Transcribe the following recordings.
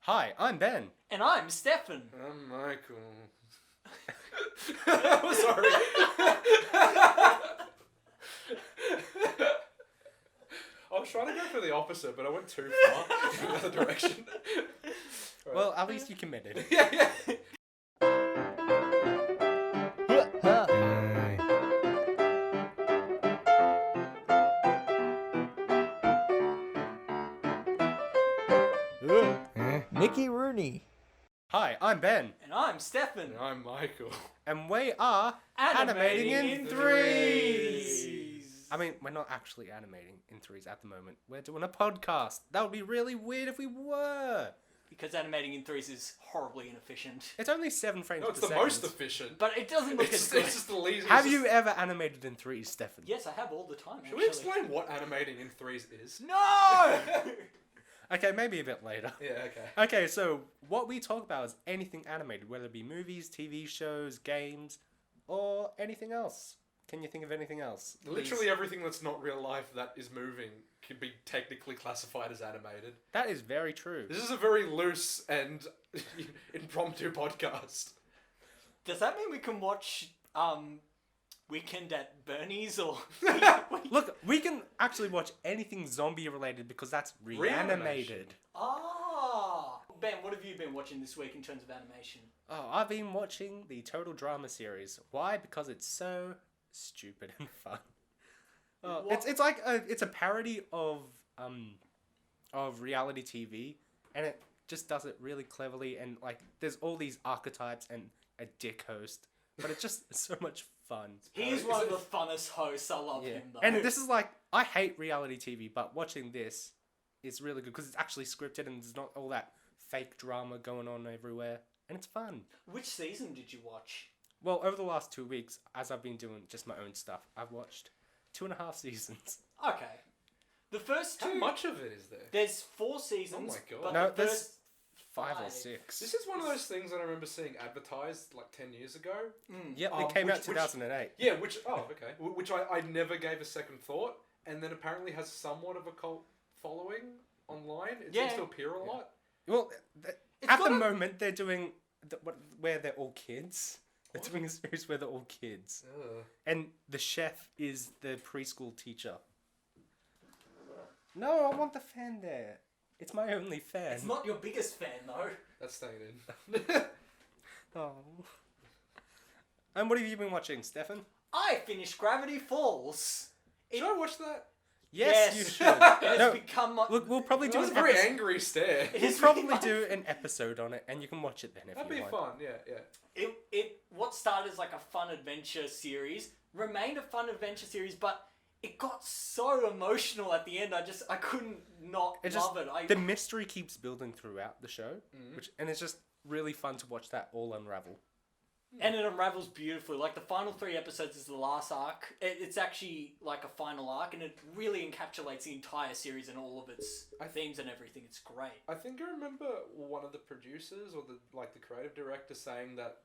Hi, I'm Ben. And I'm Stefan. I'm Michael. I'm sorry. I was trying to go for the opposite, but I went too far in the other direction. Right. Well, at least you committed. yeah. Mickey Rooney. Hi, I'm Ben. And I'm Stefan. And I'm Michael. And we are Animating in threes. I mean, we're not actually animating in threes at the moment. We're doing a podcast. That would be really weird if we were. Because animating in threes is horribly inefficient. It's only 7 frames No, per it's the second. most efficient. But it doesn't look as It's good. just the laziest. Have you ever animated in threes, Stefan? Yes, I have all the time. Should we explain what animating in threes is? No! Okay, maybe a bit later. Yeah, okay. Okay, so what we talk about is anything animated, whether it be movies, TV shows, games, or anything else. Can you think of anything else? Literally everything that's not real life that is moving can be technically classified as animated. That is very true. This is a very loose and impromptu podcast. Does that mean we can watch Weekend at Bernie's or... Look, we can actually watch anything zombie related because that's reanimated. Ah! Ben, what have you been watching this week in terms of animation? Oh, I've been watching the Total Drama series. Why? Because it's so stupid and fun. Oh, it's like it's a parody of reality TV, and it just does it really cleverly. And like, there's all these archetypes and a dick host, but it's just so much fun. He's one of the funnest hosts. I love him though. And this is like, I hate reality TV, but watching this is really good because it's actually scripted and there's not all that fake drama going on everywhere, and it's fun. Which season did you watch? Well, over the last 2 weeks, as I've been doing just my own stuff, I've watched 2.5 seasons. Okay. The first two... How much of it is there? There's 4 seasons. Oh my God. But No, the there's first 5 or five. 6. This is one of those things that I remember seeing advertised like 10 years ago. Yep, it came out which- 2008. Yeah, which I never gave a second thought, and then apparently has somewhat of a cult following online. It seems to appear a lot. Well, It's at the got a- moment, they're doing where they're all kids. They're doing a series where they're all kids. And the chef is the preschool teacher. No, I want the fan there. It's my only fan. It's not your biggest fan though. That's staying in. Oh. And what have you been watching, Stefan? I finished Gravity Falls. Should I watch that? Yes, you should. It has No, become my... Look, we'll probably That do was a an very episode. angry stare. It We'll is probably really do an episode on it, and you can watch it then if That'd you be want. fun, yeah. What started as like a fun adventure series remained a fun adventure series, but it got so emotional at the end. I couldn't not love it. The mystery keeps building throughout the show, and it's just really fun to watch that all unravel. And it unravels beautifully. Like the final 3 episodes is the last arc. It's actually like a final arc, and it really encapsulates the entire series and all of its themes and everything. It's great. I think I remember one of the producers or the creative director saying that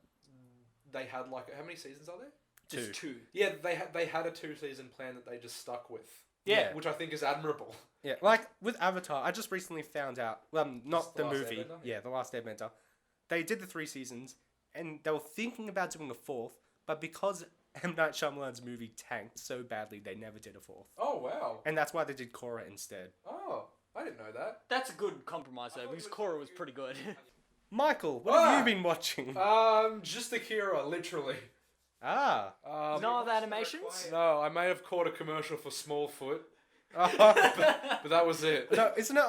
they had like, how many seasons are there? Just 2. Yeah, they had a 2-season plan that they just stuck with. Yeah. Which I think is admirable. Yeah, like with Avatar, I just recently found out. Well, not The the Last movie. Airbender? Yeah, The Last Airbender. They did the 3 seasons, and they were thinking about doing a 4th, but because M. Night Shyamalan's movie tanked so badly, they never did a 4th. Oh, wow. And that's why they did Korra instead. Oh, I didn't know that. That's a good compromise though, because Korra was pretty good. Michael, what have you been watching? Just Akira, literally. Ah. No other animations? No, I may have caught a commercial for Smallfoot, Oh, but that was it. no, isn't it,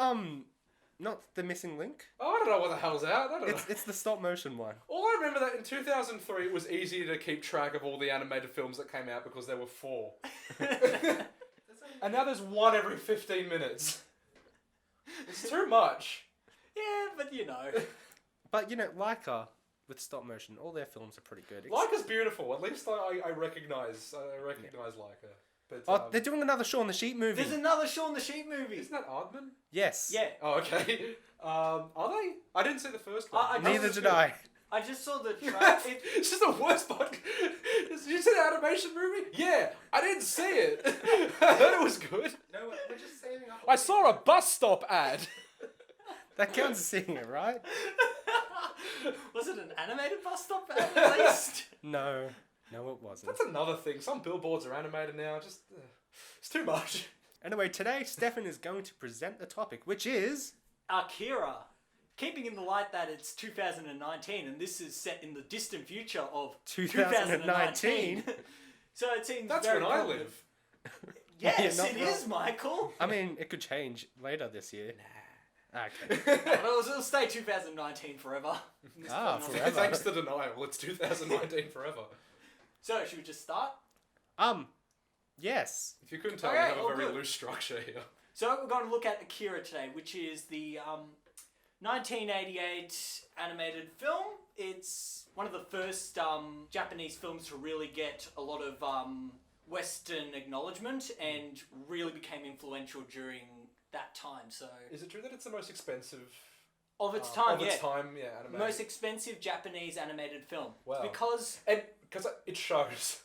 not The Missing Link? Oh, I don't know what the hell's out. I don't know. It's the stop motion one. All I remember that in 2003 it was easy to keep track of all the animated films that came out because there were 4. And now there's one every 15 minutes. It's too much. Yeah, but you know. But, you know, Laika, with stop motion, all their films are pretty good. Laika's beautiful. At least I recognise Laika. But, Oh, they're doing another Shaun the Sheep movie. There's another Shaun the Sheep movie. Isn't that Aardman? Yes. Yeah. Oh, okay. Are they? I didn't see the first one. I Neither just- did I. I just saw the trailer. This is the worst podcast. Did you see the animation movie? Yeah, I didn't see it. I heard it was good. No, we're just saving up. I saw a bus stop ad. That counts as seeing it, right? Was it an animated bus stop at least? No, it wasn't. That's another thing. Some billboards are animated now. Just it's too much. Anyway, today Stefan is going to present the topic, which is Akira. Keeping in the light that it's 2019 and this is set in the distant future of 2019. So it seems That's very when I prominent. live. Yes, You're it not is, Michael. I mean, it could change later this year. Okay. It'll stay 2019 forever. Forever. Thanks to denial, it's 2019 forever. So, should we just start? Yes. If you couldn't tell, Okay, we have a all very good. loose structure here. So, we're going to look at Akira today, which is the 1988 animated film. It's one of the first Japanese films to really get a lot of Western acknowledgement and really became influential during that time. So, Is it true that it's the most expensive of its time, of its time, yeah, animated? most expensive Japanese animated film. Wow. Because it shows.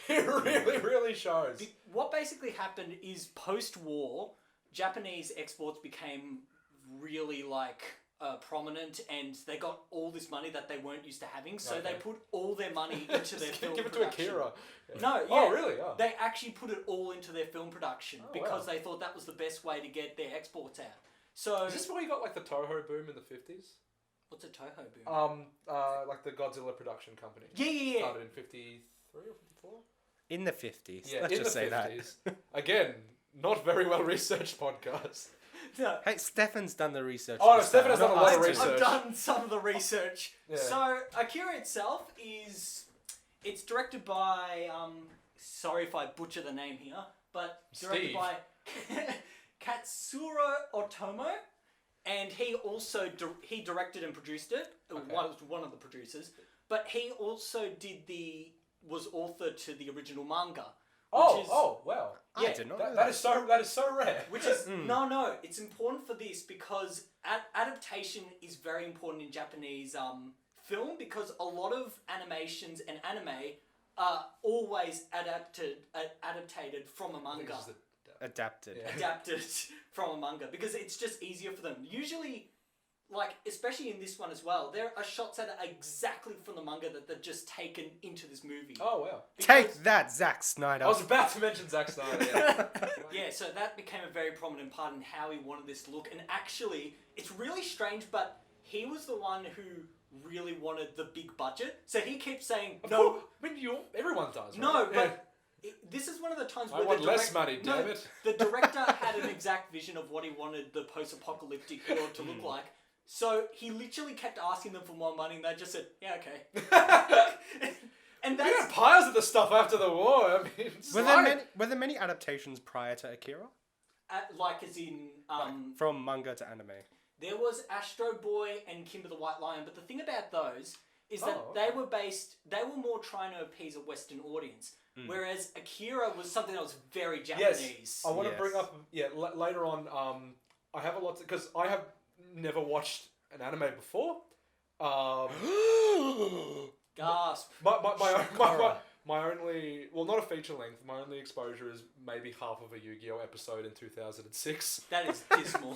It really, really shows. what basically happened is post-war, Japanese exports became really prominent, and they got all this money that they weren't used to having. So Okay. they put all their money into their film Give it to production. Akira. No, yeah. Oh, really? Oh. They actually put it all into their film production Oh, because wow. they thought that was the best way to get their exports out. So Is this why you got like the Toho boom in the 50s? what's a Toho boom? Like the Godzilla production company. Yeah. Started in 53 or 54? In the 50s. Yeah, Let's in just the say 50s. Again, not very well researched podcast. No. that. Hey, Stefan's done the research. Oh, no, this Stefan time, has done a not lot us of two. research. I've done some of the research. Yeah. So Akira itself it's directed by sorry if I butcher the name here, but directed Steve. by Katsuro Otomo, and he also he directed and produced it. Okay. One of the producers, but he also was author to the original manga. Oh, wow. I Yeah, did not That, know that is so rare. Which is no, it's important for this because adaptation is very important in Japanese film, because a lot of animations and anime are always adapted from a manga. Adapted. Yeah. Adapted from a manga because it's just easier for them. Usually, especially in this one as well, there are shots that are exactly from the manga that they're just taken into this movie. Oh, wow. Take that, Zack Snyder. I was about to mention Zack Snyder. Yeah. Yeah, so that became a very prominent part in how he wanted this to look. And actually, it's really strange, but he was the one who really wanted the big budget. So he kept saying, Of no, course, I mean, everyone does, right? no, Yeah. but this is one of the times I where want the less direct- money, no, damn it. The director had an exact vision of what he wanted the post-apocalyptic world to look like. So he literally kept asking them for more money, and they just said, "Yeah, okay." And We that's had piles of the stuff after the war. I mean, it's Were there many adaptations prior to Akira? as in From manga to anime? there was Astro Boy and Kimber the White Lion, but the thing about those is that Oh, they were more trying to appease a Western audience, whereas Akira was something that was very Japanese. Yes, I want to bring up. Yeah, later on. I have a lot because I have never watched an anime before. Gasp. My only, well, not a feature length. My only exposure is maybe half of a Yu-Gi-Oh episode in 2006. That is dismal.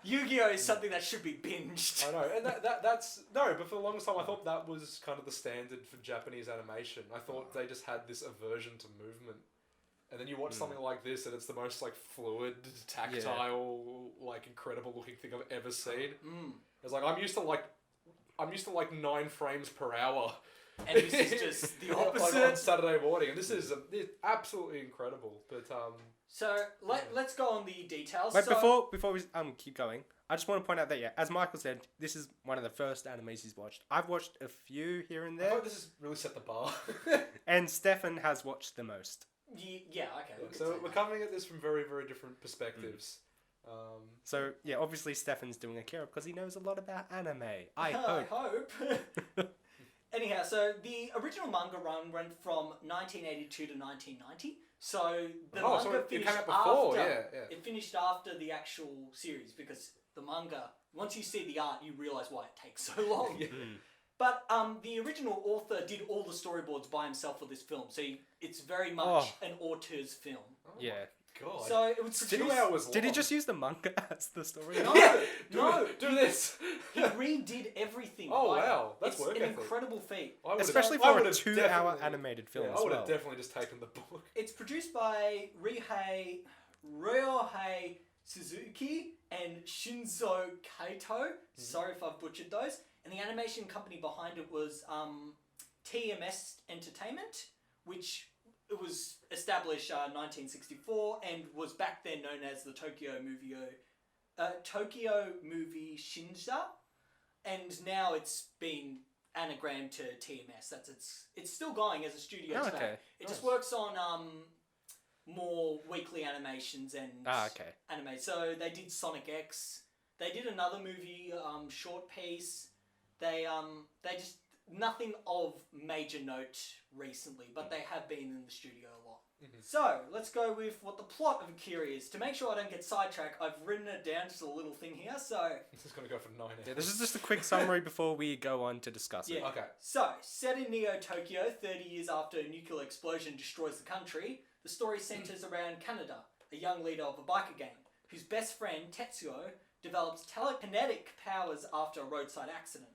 Yu-Gi-Oh is something that should be binged. I know, and that's no. But for the longest time, I thought that was kind of the standard for Japanese animation. I thought they just had this aversion to movement. And then you watch something like this, and it's the most fluid, tactile, incredible looking thing I've ever seen. It's I'm used to 9 frames per hour, And this is just the opposite. on Saturday morning, and this is absolutely incredible. But So let's go on the details. Wait, So, before we keep going, I just want to point out that as Michael said, this is one of the first animes he's watched. I've watched a few here and I there, thought this has really set the bar. and Stefan has watched the most. yeah, okay. we could So say we're that. coming at this from very, very different perspectives. So obviously Stefan's doing Akira because he knows a lot about anime. I I hope. hope. Anyhow, so the original manga run went from 1982 to 1990. So the Oh, so manga it finished came out before, after. yeah. It finished after the actual series because the manga. Once you see the art, you realize why it takes so long. Yeah. But the original author did all the storyboards by himself for this film, so it's very much an auteur's film. Oh, Yeah. God. So it was 2 produced... hours long. Did he just use the manga as the story? No, no. Do this. He redid everything. Oh, Like, wow. That's it's work an ethic. incredible feat. I would've- Especially I for a would've 2-hour definitely- animated film Yeah, as I would have well. definitely just taken the book. It's produced by Ryohei Suzuki and Shinzo Kaito. Sorry if I've butchered those. And the animation company behind it was TMS Entertainment, which it was established 1964 and was back then known as the Tokyo Movie Shinja, and now it's been anagrammed to TMS. It's still going as a studio Oh, today. okay. It just works on more weekly animations and Okay. anime. So they did Sonic X. They did another movie, short piece. They just nothing of major note recently, but they have been in the studio a lot. Mm-hmm. So let's go with what the plot of Akira is. To make sure I don't get sidetracked, I've written it down, just a little thing here. So This is going to go for 9 hours. Yeah, this is just a quick summary before we go on to discuss it. Yeah. Okay. So, set in Neo Tokyo, 30 years after a nuclear explosion destroys the country, the story centers around Kaneda, a young leader of a biker gang, whose best friend, Tetsuo, develops telekinetic powers after a roadside accident.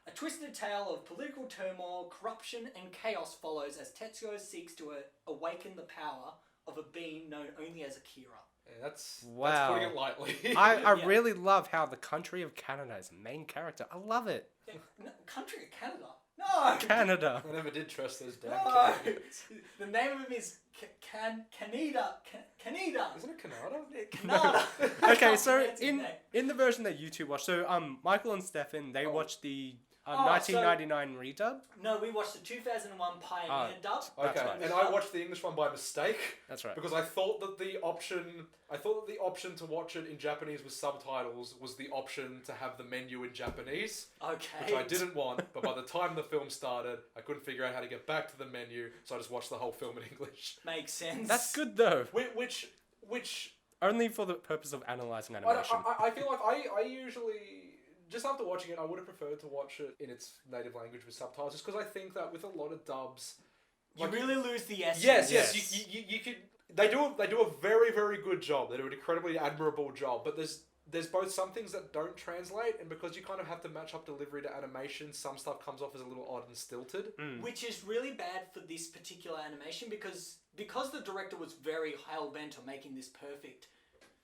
A twisted tale of political turmoil, corruption, and chaos follows as Tetsuo seeks to awaken the power of a being known only as Akira. Yeah, that's Wow. putting it lightly. I Yeah. really love how the country of Canada is the main character. I love it. No, country of Canada? No! Canada. I never did trust those damn No! Canadians. The name of him is Kaneda. Kaneda. Isn't it Canada? Canada. Okay, so That's his name. in the version that you two watched, so Michael and Stefan, they watched the Oh, 1999 redub. No, we watched the 2001 Pioneer dub. That's Okay, right. and I watched the English one by mistake That's right. because I thought that the option to watch it in Japanese with subtitles was the option to have the menu in Japanese, Okay. which I didn't want. But by the time the film started, I couldn't figure out how to get back to the menu, so I just watched the whole film in English. Makes sense. That's good though. Which Only for the purpose of analyzing I animation. feel like I usually, just after watching it, I would have preferred to watch it in its native language with subtitles, just because I think that with a lot of dubs, You really lose the essence. yes, Yes. you could. They do a very, very good job. They do an incredibly admirable job. But there's both some things that don't translate, and because you kind of have to match up delivery to animation, some stuff comes off as a little odd and stilted. Which is really bad for this particular animation because the director was very hell-bent on making this perfect.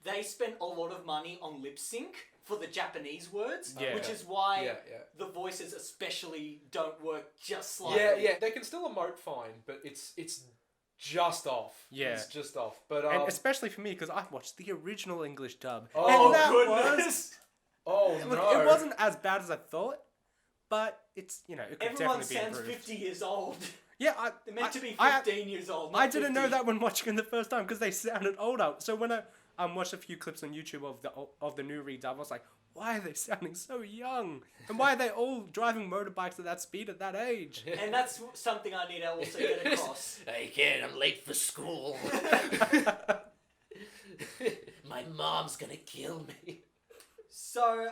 They spent a lot of money on lip sync for the Japanese words, Yeah. which is why Yeah. the voices especially don't work just slightly. Yeah. They can still emote fine, but it's just off. Yeah. It's just off. But And especially for me, because I watched the original English dub. Oh, and that goodness. oh Look, no, it wasn't as bad as I thought, but it's, it could Everyone definitely be sounds improved. 50 years old. Yeah, They're meant to be I 15 years old, not I didn't know 50. that when watching it the first time because they sounded older. So when I watched a few clips on YouTube of the new redub, I was like, why are they sounding so young? And why are they all driving motorbikes at that speed at that age? And that's something I need to also get across. I can't, I'm late for school. My mom's gonna kill me. So,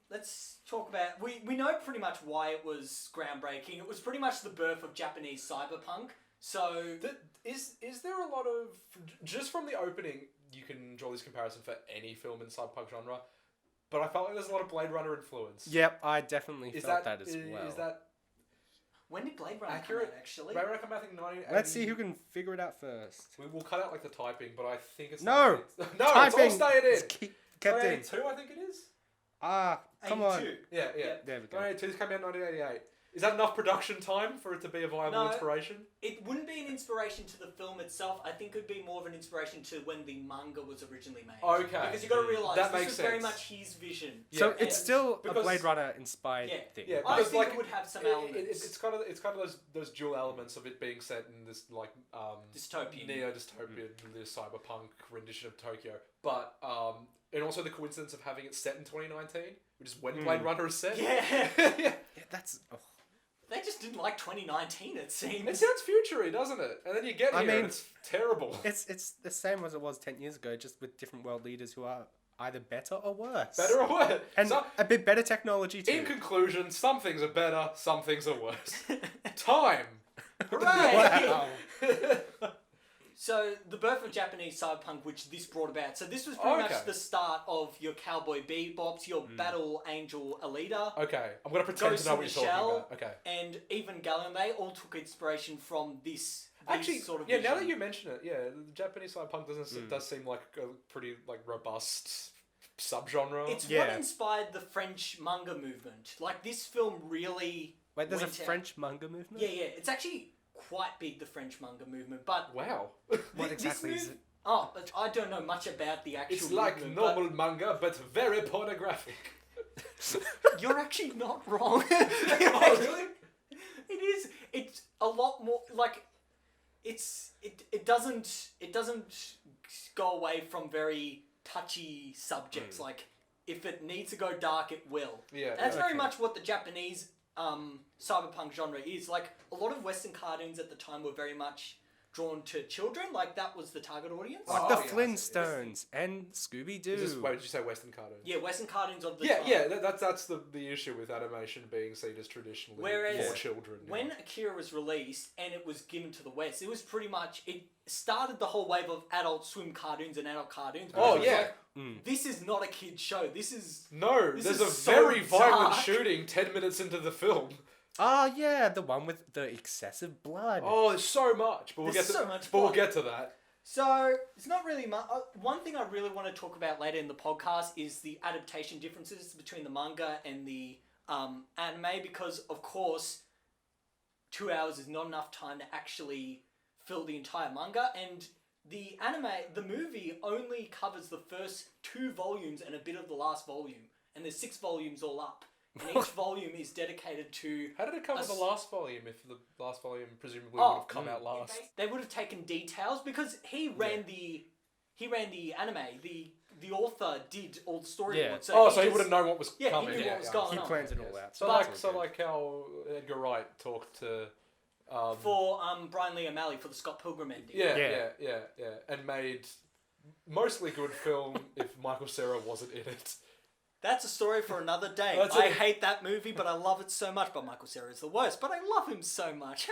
let's talk about... We know pretty much why it was groundbreaking. It was pretty much the birth of Japanese cyberpunk. So... Is there a lot of, just from the opening, you can draw this comparison for any film in cyberpunk genre, but I felt like there's a lot of Blade Runner influence. Yep, I definitely Is felt that that as well. Is that When did Blade Runner accurate? come out, actually? Blade Runner came out, I think 1980. Let's see who can figure it out first. We'll cut out like the typing, but I think it's No! no, Typing! it's all staying in. It's kept in. 1982, I think it is. Come on. 82. Yeah. There we go. 1982 this came out in 1988. Is that enough production time for it to be a viable No. inspiration? It wouldn't be an inspiration to the film itself. I think it would be more of an inspiration to when the manga was originally made. Okay. Because you got to realise That this makes was very sense. much his vision. So Yeah. it's still a Because- Blade Runner inspired Yeah. thing. Yeah, I because, think like, it would have some It- elements. it's kind of those dual elements of it being set in this like Dystopian. neo-dystopian, this cyberpunk rendition of Tokyo, but and also the coincidence of having it set in 2019, which is when Blade Runner is set. Yeah. Yeah, that's... Oh. They just didn't like 2019, it seems. It sounds futury, doesn't it? And then you get here, I mean, and it's terrible. It's the same as it was 10 years ago, just with different world leaders who are either better or worse. Better or worse? And So- a bit better technology too. in conclusion, some things are better, some things are worse. Time. Hooray! Wow. So the birth of Japanese cyberpunk, which this brought about. So this was pretty much the start of your Cowboy Bebops, your Battle Angel Alita, Okay, I'm gonna pretend Ghost to know in what the you're talking Shell, about. Okay. and even Galleon. They all took inspiration from this. Actually, sort of yeah. vision. Now that you mention it, yeah, the Japanese cyberpunk does seem like a pretty like robust subgenre. It's what Yeah. inspired the French manga movement. Like this film really. Wait, there's a went out- French manga movement? Yeah, it's actually quite big, the French manga movement, but Wow. What this exactly is move- it? Oh, but I don't know much about the actual. It's like movement, normal manga, but very pornographic. but you're actually not wrong. Oh, really? It is. It's a lot more like. It doesn't go away from very touchy subjects. Like if it needs to go dark, it will. Yeah. That's yeah. very much what the Japanese cyberpunk genre is. Like a lot of Western cartoons at the time were very much drawn to children. Like that was the target audience. Like Oh, the yeah, I see. Flintstones and Scooby Doo. Wait, did you say Western cartoons? Yeah, Western cartoons of the Yeah, time. yeah, that's the issue with animation being seen as traditionally Whereas for children. you When know. Akira was released and it was given to the West, it was pretty much it started the whole wave of Adult Swim cartoons and adult cartoons. Oh, because it was yeah. like, this is not a kid's show. This is No, This there's is a so very violent dark. shooting 10 minutes into the film. Ah, yeah, the one with the excessive blood. Oh, there's so much, but There's so much we'll blood. get to that. so. It's not really much. One thing I really want to talk about later in the podcast is the adaptation differences between the manga and the anime, because of course, 2 hours is not enough time to actually fill the entire manga, and the movie only covers the first 2 volumes and a bit of the last volume, and there's 6 volumes all up, and each volume is dedicated to. How did it cover A the s- last volume if the last volume presumably Oh, would have come out last? They would have taken details because he ran the anime. The author did all the storyboards. Yeah. So he just- would have known what was Yeah, he coming. knew what was going he on. plans it all out. So that's all good. like how Edgar Wright talked to for Brian Lee O'Malley for the Scott Pilgrim ending. yeah, and made mostly good film if Michael Cera wasn't in it. That's a story for another day. That's I it. hate that movie, but I love it so much. But Michael Cera is the worst, but I love him so much.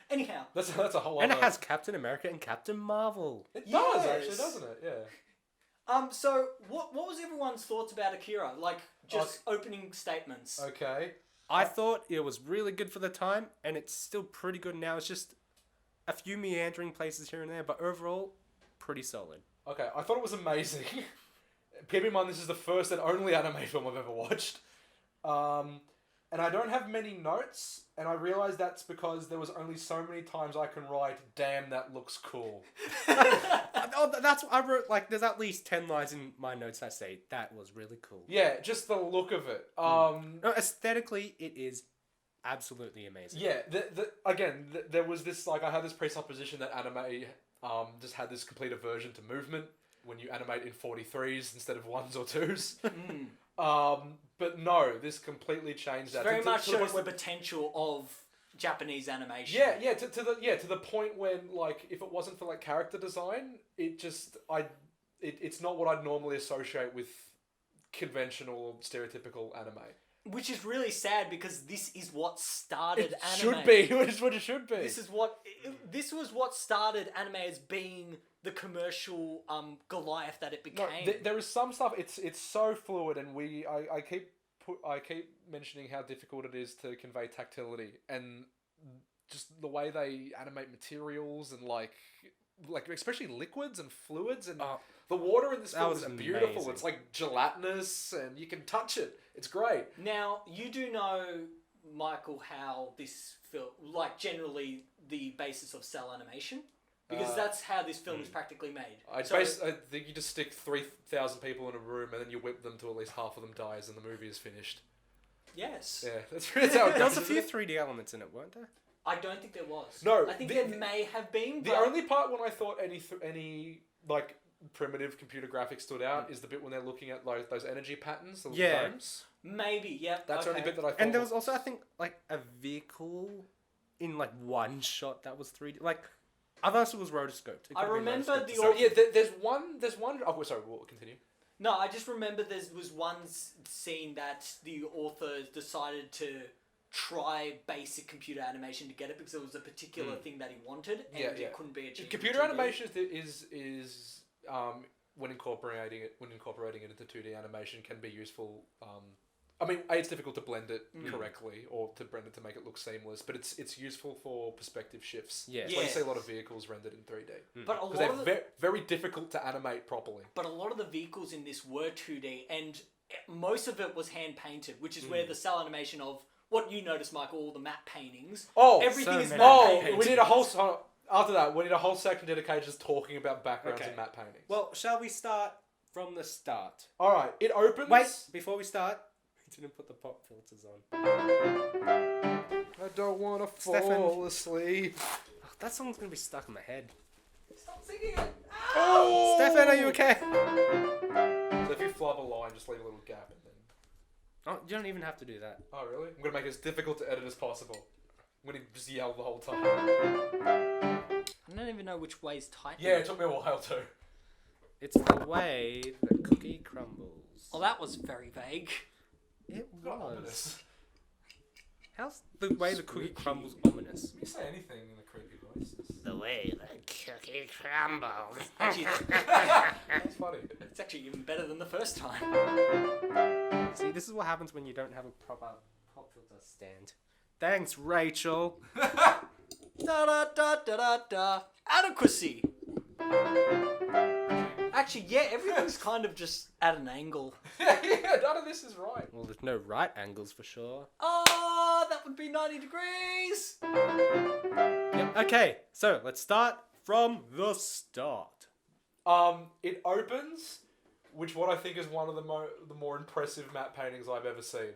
Anyhow, That's a whole And other... it has Captain America and Captain Marvel. It does Yes. actually, doesn't it? Yeah. so what was everyone's thoughts about Akira? Like just opening statements. Okay. I thought it was really good for the time, and it's still pretty good now. It's just a few meandering places here and there, but overall, pretty solid. Okay, I thought it was amazing. Keep in mind, this is the first and only anime film I've ever watched. And I don't have many notes, and I realise that's because there was only so many times I can write, damn, that looks cool. That's I wrote. Like, there's at least 10 lines in my notes that say that was really cool. Yeah, just the look of it. No, aesthetically, it is absolutely amazing. Yeah, there was this, like, I had this presupposition that anime just had this complete aversion to movement when you animate in 43s instead of 1s or 2s. But no, this completely changed that. Very To- much to the shows point the potential of Japanese animation. Yeah, to the point when, like, if it wasn't for like character design, it's not what I'd normally associate with conventional stereotypical anime. Which is really sad because this is what started It anime. should be. It's what it should be. This was what started anime as being the commercial Goliath that it No, became. there is some stuff. It's so fluid, and I keep mentioning how difficult it is to convey tactility, and just the way they animate materials and like especially liquids and fluids, and the water in this film was is beautiful. amazing. It's like gelatinous, and you can touch it. It's great. Now, you do know, Michael, how this film, like generally the basis of cell animation, because that's how this film is practically made. I think you just stick 3,000 people in a room, and then you whip them till at least half of them dies, and the movie is finished. Yes. Yeah, that's how it There was goes. a few 3D elements in it, weren't there? I don't think there was. No, I think the- there may have been. The but only part when I thought any like primitive computer graphics stood out is the bit when they're looking at like those energy patterns, the little Yeah. domes. maybe, yeah. That's the only bit that I thought. And there was also, I think, like a vehicle in like one shot that was 3D. Like, I thought it was rotoscoped. It I could've been remember rotoscoped the to So some- yeah, there's one. Oh, sorry. We'll continue. No, I just remember there was one scene that the author decided to try basic computer animation to get it because it was a particular thing that he wanted, and it couldn't be achieved. Computer animation is when incorporating it into 2D animation can be useful. I mean, it's difficult to blend it correctly or to blend it to make it look seamless, but it's useful for perspective shifts. Yeah. That's why you see a lot of vehicles rendered in 3D. But a Because lot of they're very difficult to animate properly. But a lot of the vehicles in this were 2D, and most of it was hand painted, which is where the cell animation of what you notice, Michael, all the matte paintings. Oh, everything so is many. matte painted. we need a whole... After that, we need a whole section dedicated just talking about backgrounds Okay. and matte paintings. Well, shall we start from the start? Alright, it opens... Wait, before we start, we didn't put the pop filters on. I don't want to Stefan. fall asleep. Oh, that song's gonna be stuck in my head. Stop singing it! Oh! Stefan, are you okay? So if you flub a line, just leave a little gap and then... Oh, you don't even have to do that. Oh, really? I'm going to make it as difficult to edit as possible. I'm going to just yell the whole time. I don't even know which way's tight. Yeah, it took me a while too. It's the way the cookie crumbles. Well, that was very vague. It Not was. ominous. How's the way the cookie crumbles ominous? Can you say anything in a creepy voice? The way the cookie crumbles. Actually, That's funny. it's actually even better than the first time. See, this is what happens when you don't have a proper pop filter stand. Thanks, Rachel. Da da da da da da. Adequacy. Actually, yeah, everything's kind of just at an angle. Yeah, none of this is right. Well, there's no right angles for sure. Oh, that would be 90 degrees. Yep. Okay, so let's start from the start. It opens, which what I think is one of the more impressive matte paintings I've ever seen.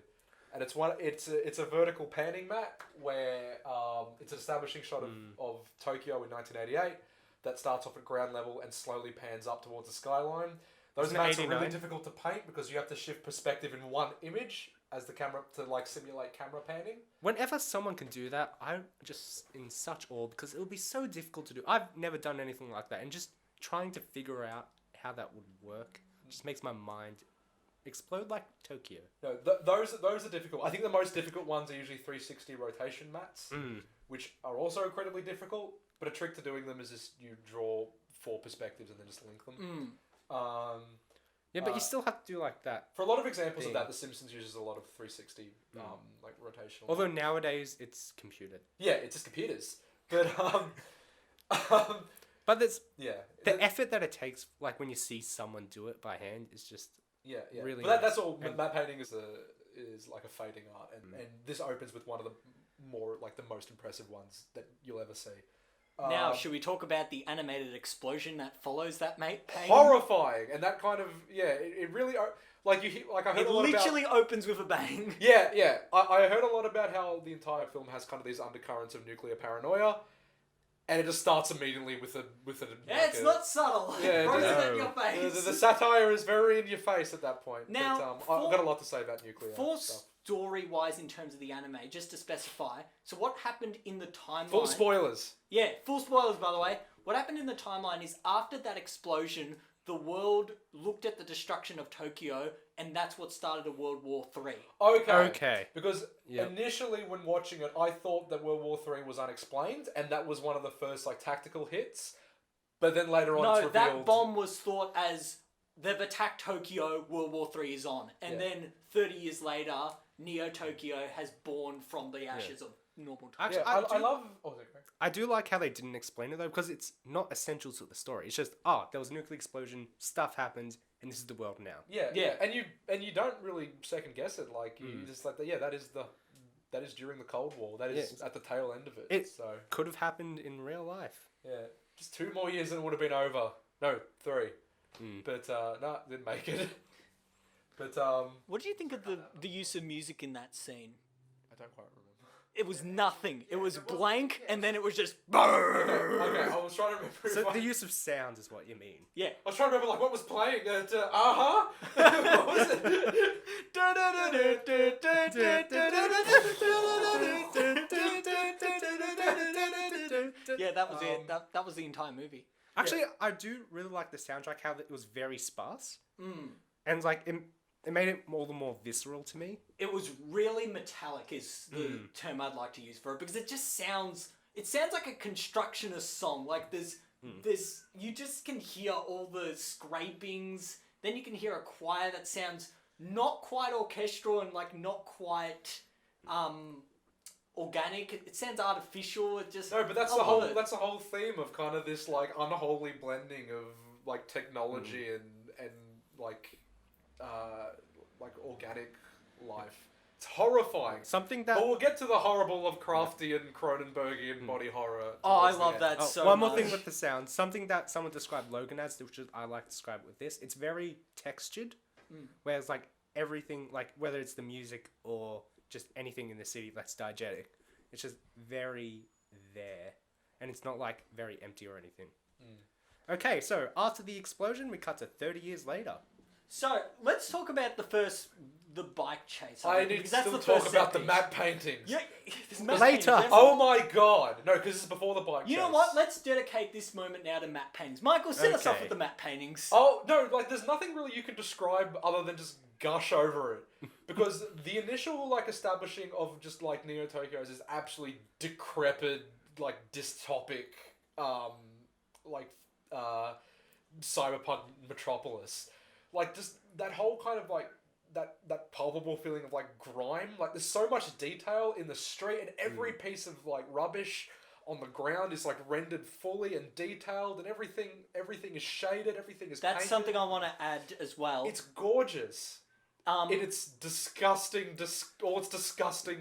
And it's a vertical panning matte where it's an establishing shot of Tokyo in 1988 that starts off at ground level and slowly pans up towards the skyline. Those Isn't it mattes are really 89? difficult to paint because you have to shift perspective in one image as the camera to like simulate camera panning. Whenever someone can do that, I'm just in such awe because it would be so difficult to do. I've never done anything like that, and just trying to figure out how that would work just makes my mind explode like Tokyo. No, those are difficult. I think the most difficult ones are usually 360 rotation mats, which are also incredibly difficult. But a trick to doing them is just you draw 4 perspectives and then just link them. Yeah, but you still have to do like that. For a lot of examples of Thing. that, The Simpsons uses a lot of 360 like rotational. Although nowadays it's computed. Yeah, it's just computers. But But there's yeah, the effort that it takes, like when you see someone do it by hand, is just yeah. really But that's nice. all. And- Matte painting is like a fading art, and this opens with one of the more like the most impressive ones that you'll ever see. Now, should we talk about the animated explosion that follows that painting? Horrifying, and that kind of it really like you hear, like I heard It a lot about. literally opens with a bang. Yeah. I heard a lot about how the entire film has kind of these undercurrents of nuclear paranoia, and it just starts immediately with a. Yeah, it's not subtle. Yeah, Throws it no. in your face. The satire is very in your face at that point. Now, but, I've got a lot to say about nuclear For stuff. story-wise, in terms of the anime, just to specify, so what happened in the timeline... Full spoilers. Yeah, full spoilers, by the way. What happened in the timeline is after that explosion, the world looked at the destruction of Tokyo, and that's what started a World War III. Okay. Because Yep. initially, when watching it, I thought that World War III was unexplained, and that was one of the first like tactical hits. But then later on, it's No, revealed. that bomb was thought as they've attacked Tokyo, World War III is on. And Yeah. then 30 years later, Neo Tokyo has born from the ashes of normal Tokyo. Actually, Yeah, I do- love. Oh, okay. I do like how they didn't explain it though, because it's not essential to the story. It's just, there was a nuclear explosion, stuff happened, and this is the world now. Yeah, Yeah. and you don't really second guess it. Like you just like that is during the Cold War. That is Yeah. at the tail end of it. It So could have happened in real life. yeah, just 2 more years and it would have been over. No, 3. But no, didn't make it. But What do you think of the use of music in that scene? I don't quite remember. It was nothing. It was blank, and then it was just... Okay, I was trying to remember. So the use of sounds is what you mean. Yeah. I was trying to remember like what was playing. What was it? Yeah, that was it. That was the entire movie. Actually, I do really like the soundtrack, how it was very sparse. And like, it made it all the more visceral to me. It was really metallic is the term I'd like to use for it, because it just sounds like a constructionist song. Like there's you just can hear all the scrapings, then you can hear a choir that sounds not quite orchestral and like not quite organic. It sounds artificial. It just No, but that's the whole theme of kind of this like unholy blending of like technology and like organic life. It's horrifying. Something that... But we'll get to the horrible Lovecraftian, Cronenbergian body horror. Oh, I towards the love end. that so One much. more thing with the sound. Something that someone described Logan as, which I like to describe with this. It's very textured, whereas like everything, like whether it's the music or just anything in the city that's diegetic, it's just very there, and it's not like very empty or anything. Okay, so after the explosion, we cut to 30 years later. So let's talk about the bike chase. I need to still talk about the map paintings. Yeah, Later. Oh my god! No, because this is before the bike chase. You know what? Let's dedicate this moment now to map paintings. Michael, set us off Okay. with the map paintings. Oh, no, like, there's nothing really you can describe other than just gush over it. Because the initial, like, establishing of just, like, Neo Tokyo's is absolutely decrepit, like, dystopic, cyberpunk metropolis. Like, just that whole kind of, like, that palpable feeling of, like, grime. Like, there's so much detail in the street, and every piece of, like, rubbish on the ground is, like, rendered fully and detailed, and everything is shaded, everything is That's painted. something I want to add as well. It's gorgeous. In its disgusting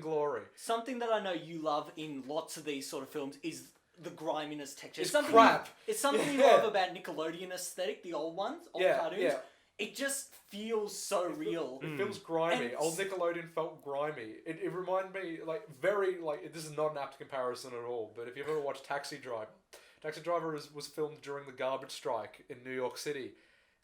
glory. Something that I know you love in lots of these sort of films is the griminess texture. It's something crap. It's something you Yeah. love about Nickelodeon aesthetic, the old ones, old Yeah, cartoons. yeah. It just feels so real. It feels grimy. And Old Nickelodeon felt grimy. It reminded me, like, very, like, this is not an apt comparison at all, but if you've ever watched Taxi Driver, Taxi Driver was filmed during the garbage strike in New York City,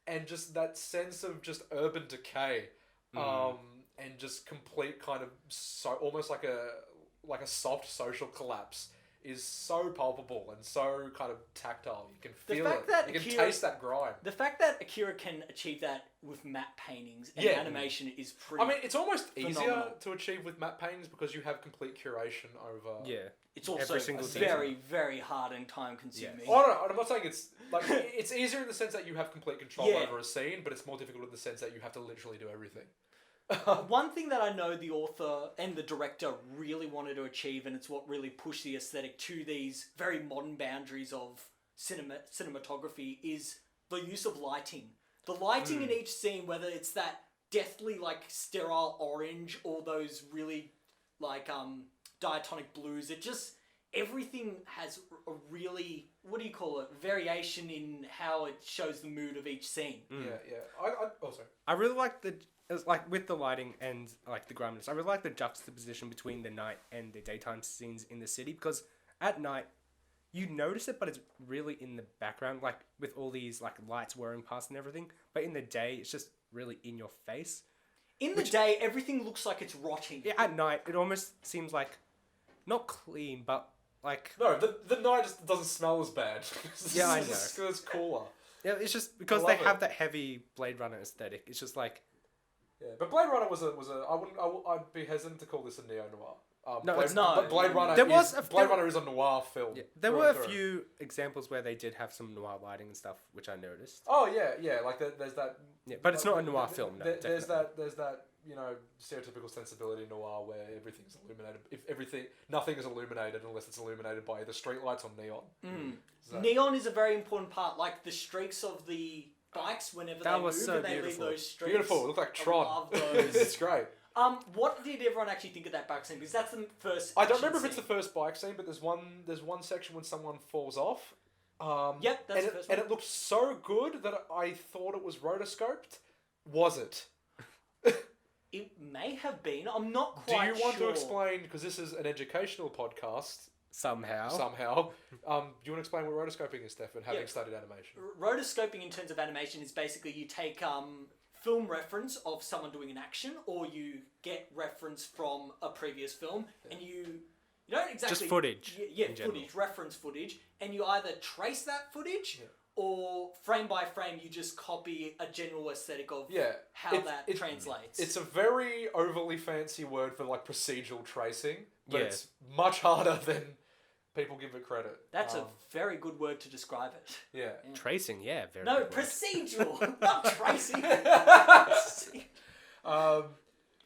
and just that sense of just urban decay, and just complete kind of, so almost like a soft social collapse is so palpable and so kind of tactile. You can feel fact it. that You can Akira- taste that grime. The fact that Akira can achieve that with map paintings and Yeah. animation is pretty... I mean, it's almost easier phenomenal. to achieve with matte paintings because you have complete curation over. Yeah. it's also every single very, very hard and time consuming. Oh no, I'm not saying it's like it's easier in the sense that you have complete control Yeah. over a scene, but it's more difficult in the sense that you have to literally do everything. One thing that I know the author and the director really wanted to achieve, and it's what really pushed the aesthetic to these very modern boundaries of cinematography, is the use of lighting. The lighting in each scene, whether it's that deathly, like, sterile orange or those really, like, diatonic blues, it just... Everything has a really, what do you call it, variation in how it shows the mood of each scene. Yeah. Sorry. I really like it's like with the lighting and like the griminess. I really like the juxtaposition between the night and the daytime scenes in the city, because at night you notice it, but it's really in the background, like with all these like lights whirring past and everything. But in the day, it's just really in your face. In the day, everything looks like it's rotting. Yeah, at night, it almost seems like not clean, but like No, the night just doesn't smell as bad. Yeah, I know. It's cooler. yeah, it's just because I they love have it. that heavy Blade Runner aesthetic. It's just like Yeah, but Blade Runner was a I'd be hesitant to call this a neo noir. No, Blade, it's not. but Blade Runner There was is a- Blade Runner is a noir film. there through were a and through. few examples where they did have some noir lighting and stuff, which I noticed. Oh yeah, like there's that. Yeah, but it's not a noir film. No, There's definitely. that stereotypical sensibility in noir where everything's illuminated. Nothing is illuminated unless it's illuminated by either streetlights or neon. So- Neon is a very important part, like the streaks of the bikes whenever That they was move so and they leave beautiful. those streaks. Beautiful, it looked like Tron. I love those. It's great. What did everyone actually think of that bike scene? Because that's the first. I don't action remember if it's the scene. first bike scene, but there's one section when someone falls off. Yep, that's and the first and one. it looked so good that I thought it was rotoscoped. Was it? It may have been. I'm not Do quite you want sure. to explain, because this is an educational podcast, Somehow. somehow, do you want to explain what rotoscoping is, Stefan, having Yeah. studied animation? Rotoscoping in terms of animation is basically you take film reference of someone doing an action, or you get reference from a previous film, and you don't exactly Just footage, Yeah, in general. footage, reference footage, and you either trace that footage or frame by frame you just copy a general aesthetic of Yeah. how that translates. It's a very overly fancy word for like procedural tracing, but Yeah. it's much harder than people give it credit. That's a very good word to describe it. Yeah. Tracing, yeah, very No, good word. procedural, not tracing.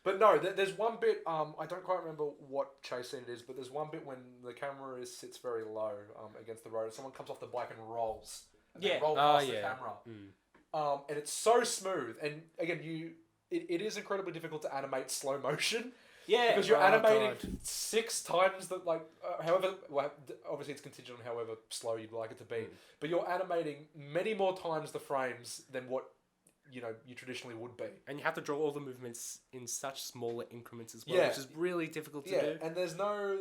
But no, there's one bit, I don't quite remember what chase scene it is, but there's one bit when the camera sits very low against the road, and someone comes off the bike and rolls. And they roll past the camera. And it's so smooth, and again, it is incredibly difficult to animate slow motion. Yeah. Because you're Oh, animating God. 6 times the, like, however, well, obviously it's contingent on however slow you'd like it to be, but you're animating many more times the frames than what, you traditionally would be. And you have to draw all the movements in such smaller increments as well, Yeah. which is really difficult to Yeah, do. and there's no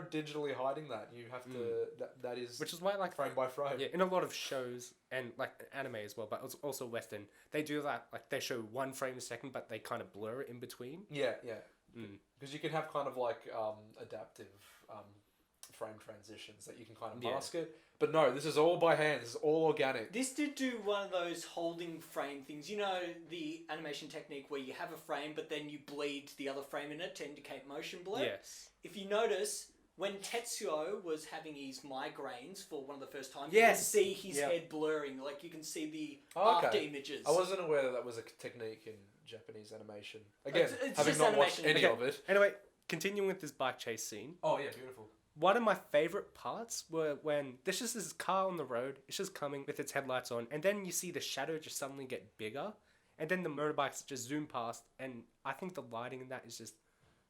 digitally hiding that. You have to, that is Which is why, like, frame by frame. yeah, in a lot of shows and like anime as well, but also Western, they do that. Like they show 1 frame a second, but they kind of blur it in between. Yeah. Because you can have kind of like adaptive frame transitions that you can kind of mask it. But no, this is all by hand. This is all organic. This did do one of those holding frame things. You know the animation technique where you have a frame, but then you bleed the other frame in it to indicate motion blur? Yes. If you notice, when Tetsuo was having his migraines for one of the first times, Yes. you can see his Yep. head blurring. Like, you can see the Okay. after images. I wasn't aware that was a technique in Japanese animation. Again, It's having just not watched animation. any Okay. of it. Anyway, continuing with this bike chase scene, Oh yeah, beautiful. one of my favorite parts were when there's just this car on the road, it's just coming with its headlights on, and then you see the shadow just suddenly get bigger, and then the motorbikes just zoom past, and I think the lighting in that is just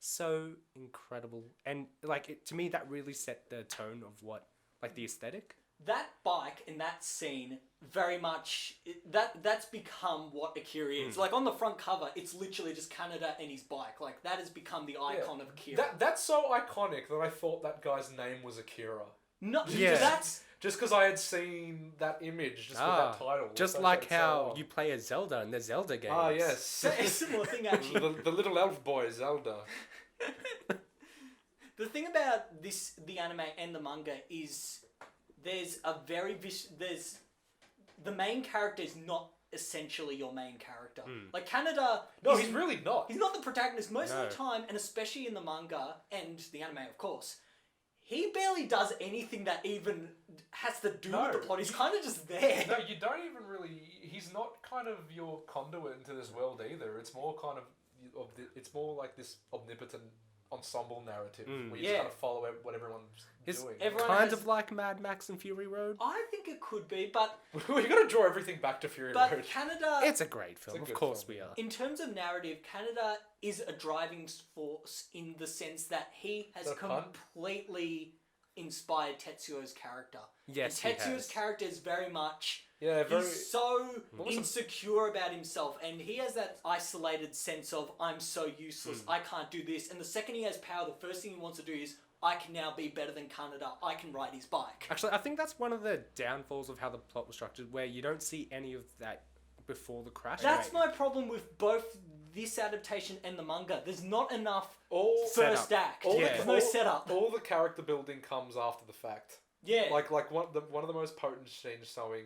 so incredible, and like to me that really set the tone of what, like, the aesthetic. That bike in that scene very much that's become what Akira is. Like, on the front cover, it's literally just Canada and his bike. Like, that has become the icon of Akira. That's so iconic that I thought that guy's name was Akira. No, Yeah. that's Just because I had seen that image, just with that title. Just associated like so how long. you play as Zelda in the Zelda games. Ah, yes. a similar thing, actually. the little elf boy, Zelda. The thing about the anime and the manga is there's a very there's the main character is not essentially your main character. Like, Canada, No, he's really not. he's not the protagonist most of No. the time, and especially in the manga and the anime, of course. He barely does anything that even has to do with the plot. He's kind of just there. No, you don't even really. He's not kind of your conduit into this world either. It's more kind of it's more like this omnipotent ensemble narrative where you just kind of follow what everyone's It's doing. Everyone kind has- of like Mad Max and Fury Road. I think it could be, but You got to draw everything back to Fury Road. Canada. It's a great film, a of good course film. we are. In terms of narrative, Canada is a driving force in the sense that he has Is that a pun? completely inspired Tetsuo's character. Yes, and he Tetsuo's has. character is very much. Yeah, very. He's so was it? insecure about himself, and he has that isolated sense of, I'm so useless, I can't do this. And the second he has power, the first thing he wants to do is, I can now be better than Canada, I can ride his bike. Actually, I think that's one of the downfalls of how the plot was structured, where you don't see any of that before the crash. That's my problem with both this adaptation and the manga. There's not enough all first Setup. act. all There's no setup. All the character building comes after the fact. Yeah. Like one of the most potent scenes showing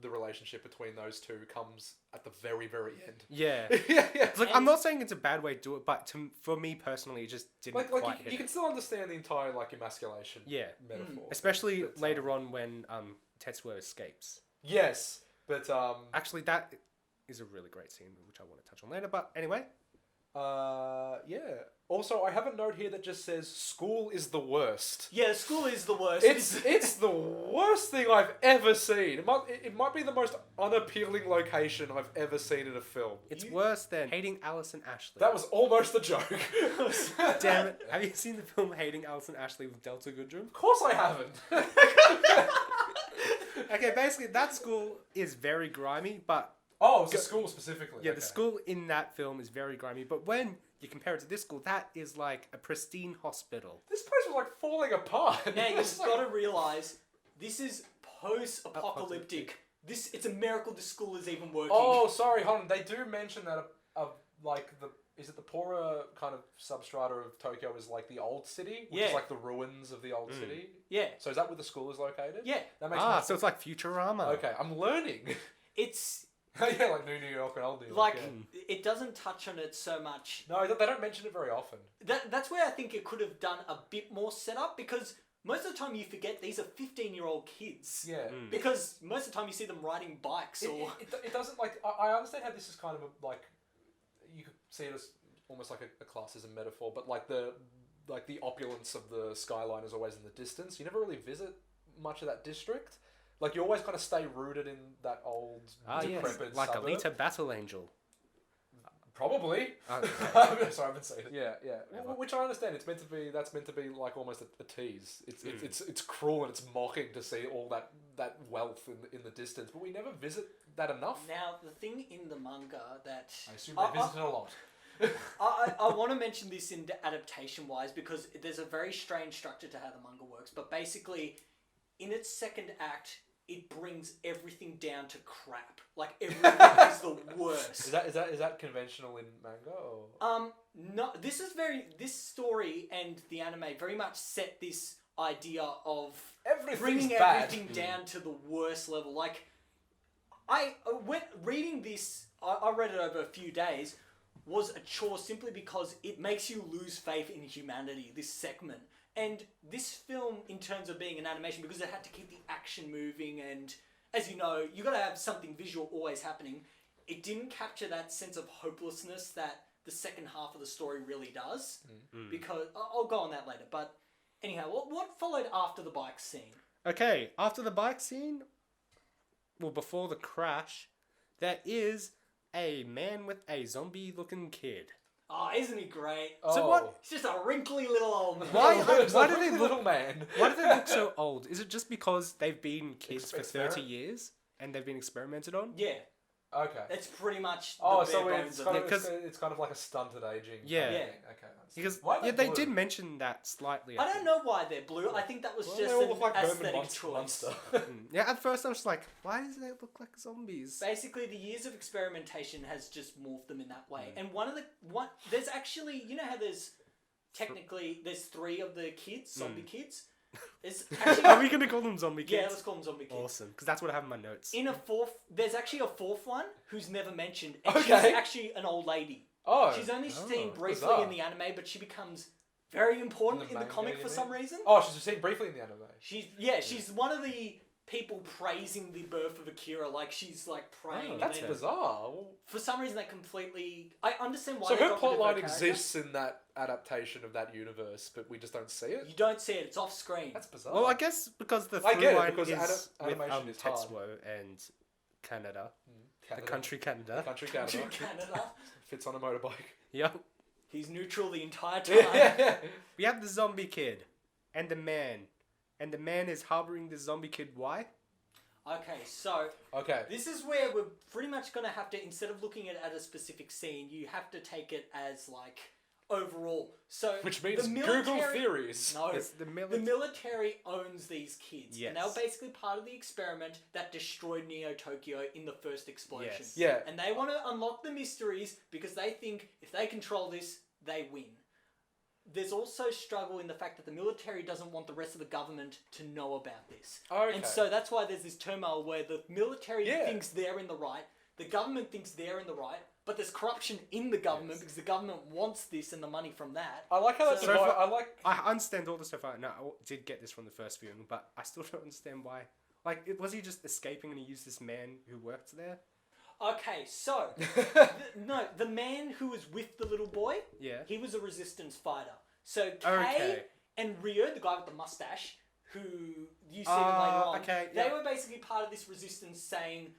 the relationship between those two comes at the very, very end. Yeah. yeah. It's like, I'm not saying it's a bad way to do it, but for me personally, it just didn't Like quite hit you can it. still understand the entire like emasculation Yeah. metaphor. Especially But, later on when Tetsuo escapes. Yes, but Actually, that is a really great scene, which I want to touch on later. But anyway, yeah. Also, I have a note here that just says school is the worst. Yeah, school is the worst. It's the worst thing I've ever seen. It might be the most unappealing location I've ever seen in a film. it's worse than Hating Alice and Ashley. That was almost a joke. Damn it. Have you seen the film Hating Alice and Ashley with Delta Goodrum? Of course I haven't. Okay, basically, that school is very grimy, but Oh, it's a school specifically. yeah, okay. the school in that film is very grimy. But when you compare it to this school, that is like a pristine hospital. This place was like falling apart. Now you've It's like- got to realise this is post-apocalyptic. It's a miracle this school is even working. Oh, sorry, hold on. They do mention that like Is it the poorer kind of substrata of Tokyo is like the old city, which Yeah. is like the ruins of the old city? Yeah. So is that where the school is located? Yeah. That makes Ah, more so it's like Futurama. Okay, I'm learning. It's Yeah, like New York and old New York. like yeah. it doesn't touch on it so much. No, they don't mention it very often. That's where I think it could have done a bit more setup, because most of the time you forget these are 15-year-old kids. Yeah. Because most of the time you see them riding bikes or... It doesn't like I understand how this is kind of a, like you could see it as almost like a classism metaphor, but like the opulence of the skyline is always in the distance. You never really visit much of that district. Like you always kind of stay rooted in that old decrepit Like suburb. Alita Battle Angel. Probably. Okay. Sorry, I haven't seen it. Yeah, yeah. Which I understand. It's meant to be. That's meant to be like almost a tease. It's cruel and it's mocking to see all that wealth in the distance, but we never visit that enough. Now, the thing in the manga that... I assume they visited a lot. I want to mention this in adaptation-wise, because there's a very strange structure to how the manga works, but basically, in its second act, it brings everything down to crap. Like, everything is the worst. Is that conventional in manga? Or? No, this story and the anime very much set this idea of Everything's bringing bad. everything down to the worst level. Like, I went reading this, I read it over a few days, was a chore simply because it makes you lose faith in humanity, this segment. And this film, in terms of being an animation, because it had to keep the action moving, and as you know, you got to have something visual always happening, it didn't capture that sense of hopelessness that the second half of the story really does. Because I'll go on that later. But anyhow, what followed after the bike scene? Okay, after the bike scene, well, before the crash, there is a man with a zombie-looking kid. Oh, isn't he great? So what? He's just a wrinkly little old man. Why do they look? little man? Why do they look so old? Is it just because they've been kids for 30 Experiment? years and they've been experimented on? Yeah, Okay. that's pretty much the Oh, bare so bones it's of kind it. of, it's kind of like a stunted aging. Yeah. kind of Yeah. thing. Okay. Because Why are they they blue? did mention that slightly. I don't know why they're blue. I think that was Well, just they all an look like Herman aesthetic choice. Munster. Yeah, at first I was like, why does they look like zombies? Basically, the years of experimentation has just morphed them in that way. And there's actually, you know how there's three of the kids, zombie kids? There's actually, Are we going to call them zombie yeah, kids? let's call them zombie kids. Awesome, because that's what I have in my notes. There's actually a fourth one who's never mentioned, and she's Okay. actually an old lady. Oh. She's only seen briefly bizarre. in the anime, but she becomes very important in the manga, comic you for mean? some reason. Oh, she's seen briefly in the anime. She's one of the people praising the birth of Akira, like she's like praying. and That's then bizarre. For some reason, they completely. I understand why. So they her got rid of plotline character. exists in that adaptation of that universe, but we just don't see it. You don't see it; it's off screen. That's bizarre. Well, I guess because the I through get it, line because is with animation is hard. Tetsuo and Canada, Canada. the country Canada. Country To Canada. Canada, Fits on a motorbike. Yep. he's neutral the entire time. Yeah. We have the zombie kid and the man. And the man is harboring the zombie kid. Why? Okay, so Okay. this is where we're pretty much gonna have to, instead of looking at a specific scene, you have to take it as like overall. So Which means the Google military- theories. No, It's the the military. military owns these kids, and they were Yes. basically part of the experiment that destroyed Neo Tokyo in the first explosion. Yes. Yeah. And they want to unlock the mysteries because they think if they control this, they win. There's also struggle in the fact that the military doesn't want the rest of the government to know about this. Okay. And so that's why there's this turmoil where the military Yeah. thinks they're in the right, the government thinks they're in the right, but there's corruption in the government because the government wants this and the money from that. I like how that's So- divided. for- I like. I understand all the stuff. No, I did get this from the first viewing, but I still don't understand why. Like, was he just escaping and he used this man who worked there? Okay, so the man who was with the little boy, Yeah. he was a resistance fighter. So Kay Okay. and Ryo, the guy with the mustache, who you see them later on, okay, they yeah. were basically part of this resistance saying,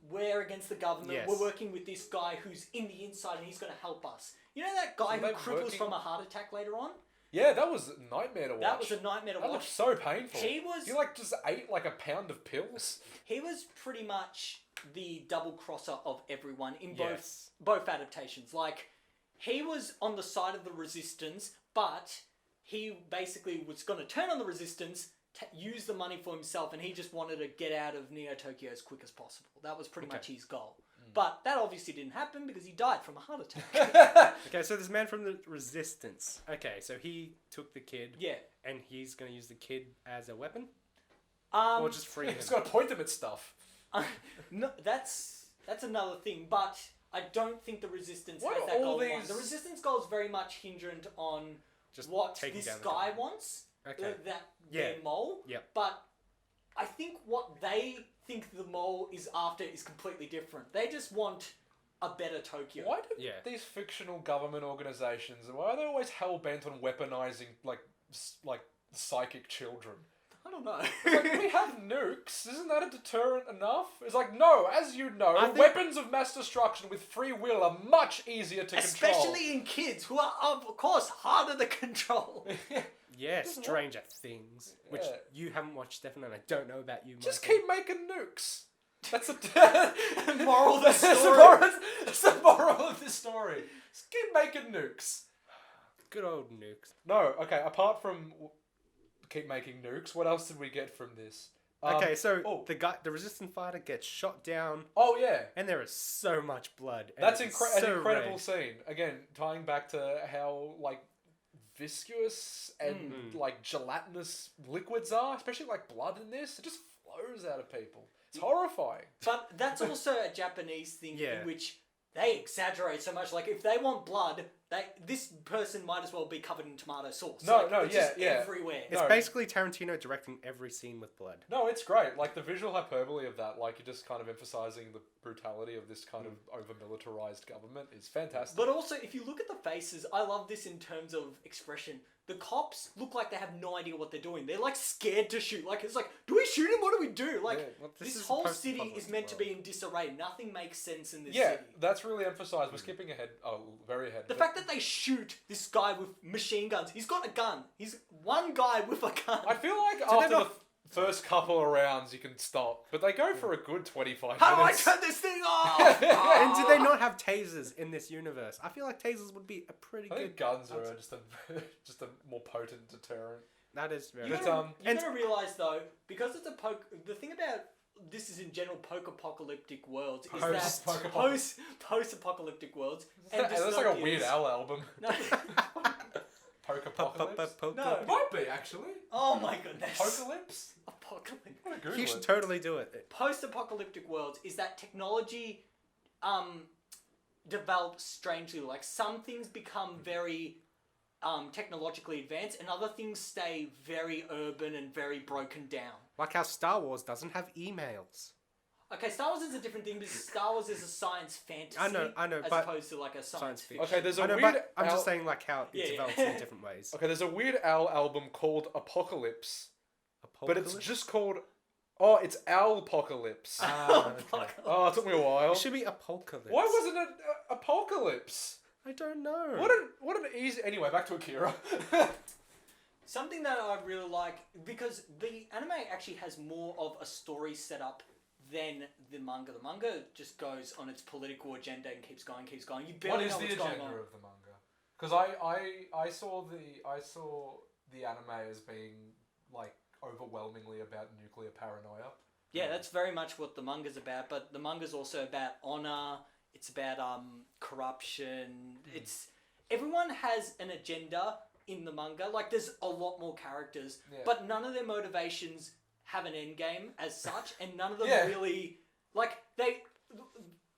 we're against the government, Yes. we're working with this guy who's in the inside and he's going to help us. You know that guy So who they're cripples working- from a heart attack later on? Yeah, that was a nightmare to watch. That was a nightmare to That watch. looked so painful. He was- He like just ate like a pound of pills. He was pretty much the double crosser of everyone in Yes. both adaptations. Like, he was on the side of the resistance, but he basically was going to turn on the resistance, use the money for himself, and he just wanted to get out of Neo Tokyo as quick as possible. That was pretty much his goal. But that obviously didn't happen because he died from a heart attack. Okay, so this man from the Resistance. Okay, so he took the kid. Yeah. And he's gonna use the kid as a weapon, Um, or just free him. He's got to point them at stuff. no, that's another thing, but I don't think the Resistance What has are that all goal in mind. these- The Resistance goal is very much hinged on Just what taking this down the guy government. wants. Okay. Their Yeah. mole. Yep. But I think what they think the mole is after is completely different. They just want a better Tokyo. Why do Yeah. these fictional government organizations? Why are they always hell bent on weaponizing like psychic children? I don't know. Like, we have nukes. Isn't that a deterrent enough? It's like, no, as you know, I think- weapons of mass destruction with free will are much easier to control. Especially in kids who are, of course, harder to control. Yeah, Just Stranger Things, which Yeah. you haven't watched, Stefan, and I don't know about you. Just Michael. keep making nukes. That's a Moral of the That's the story. That's the moral of the story. Just keep making nukes. Good old nukes. No, okay. Apart from keep making nukes, what else did we get from this? Okay, so oh. the resistant fighter gets shot down, Oh yeah, and there is so much blood. and that's it's an so incredible red. scene. Again, tying back to how like viscous and like gelatinous liquids are, especially like blood in this. It just flows out of people. It's horrifying. But that's also a Japanese thing Yeah. in which they exaggerate so much. Like, if they want blood, this person might as well be covered in tomato sauce. No, Like, no, it's yeah, just yeah. everywhere. It's No. basically Tarantino directing every scene with blood. No, it's great. Like the visual hyperbole of that, like you're just kind of emphasizing the brutality of this kind of over-militarized government is fantastic. But also, if you look at the faces, I love this in terms of expression. The cops look like they have no idea what they're doing. They're like scared to shoot. Like, it's like, do we shoot him? What do we do? Like, Yeah, well, this this is whole a city is post-apocalyptic meant to world. be in disarray. Nothing makes sense in this Yeah, city. that's really emphasized. We're skipping ahead. Oh, very ahead. The But fact that they shoot this guy with machine guns. He's got a gun. He's one guy with a gun. I feel like they after the not- first couple of rounds, you can stop. But they go for a good 25 How do I minutes. turn this thing off? And did they not have tasers in this universe? I feel like tasers would be a pretty I good. think guns are just a just a more potent deterrent. That is very. You But, gotta, you and- gotta realize though, because it's the thing about this is in general post-apocalyptic worlds is that Post-apocalyptic. post-apocalyptic worlds It looks like a Weird dystopias- Al album. No. Poke-apocalypse? No. It might be, actually. Oh my goodness. Pocalypse? Apocalyptic. I'm gonna Google You it. should totally do it. Post-apocalyptic worlds is that technology develops strangely. Like, some things become very technologically advanced and other things stay very urban and very broken down. Like how Star Wars doesn't have emails. Okay, Star Wars is a different thing because Star Wars is a science fantasy. I know, as but- opposed to like a science Science fiction. Okay, there's a I know, weird but I'm Al- just saying like how it Yeah, yeah. develops in different ways. Okay, there's a Weird Al album called Apocalypse, but it's Apocalypse? just called... Oh, it's Alpocalypse. Ah, okay. Oh, it took me a while. It should be apocalypse. Why wasn't it Apocalypse? I don't know. What an easy... Anyway, back to Akira. Something that I really like, because the anime actually has more of a story setup than the manga. The manga just goes on its political agenda and keeps going. You What barely is know the what's going agenda on. of the manga? Because I saw the anime as being like overwhelmingly about nuclear paranoia. Yeah, that's very much what the manga's about, but the manga's also about honor, it's about corruption. It's everyone has an agenda in the manga. Like, there's a lot more characters, Yeah. but none of their motivations have an end game as such, and none of them Yeah. really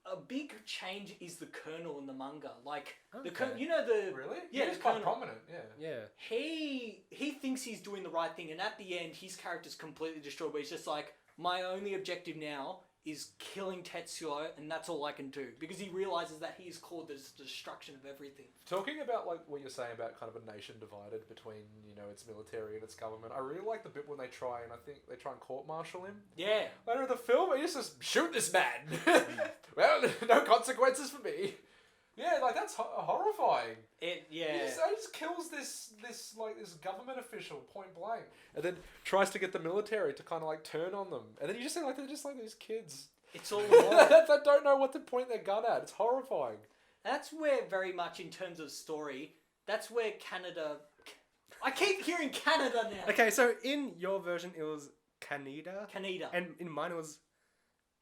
a big change is the Colonel in the manga. Like the Okay. you know the Really? Yeah, He's the quite Colonel. prominent. Yeah. Yeah. he thinks he's doing the right thing, and at the end his character's completely destroyed, but he's just like, my only objective now is killing Tetsuo, and that's all I can do, because he realizes that he's caused the destruction of everything. Talking about like what you're saying about kind of a nation divided between, you know, its military and its government, I really like the bit when they try and court-martial him. Yeah. Later in the film, he just says, "Shoot this man." Well, no consequences for me. Yeah, like that's horrifying. He He just kills this government official point blank, and then tries to get the military to kind of like turn on them, and then you just see like they're just like these kids it's all wrong. that don't know what to point their gun at. It's horrifying. That's where, very much in terms of story, that's where Canada... I keep hearing Canada now. Okay, so in your version it was Kaneda, Canada. and in mine it was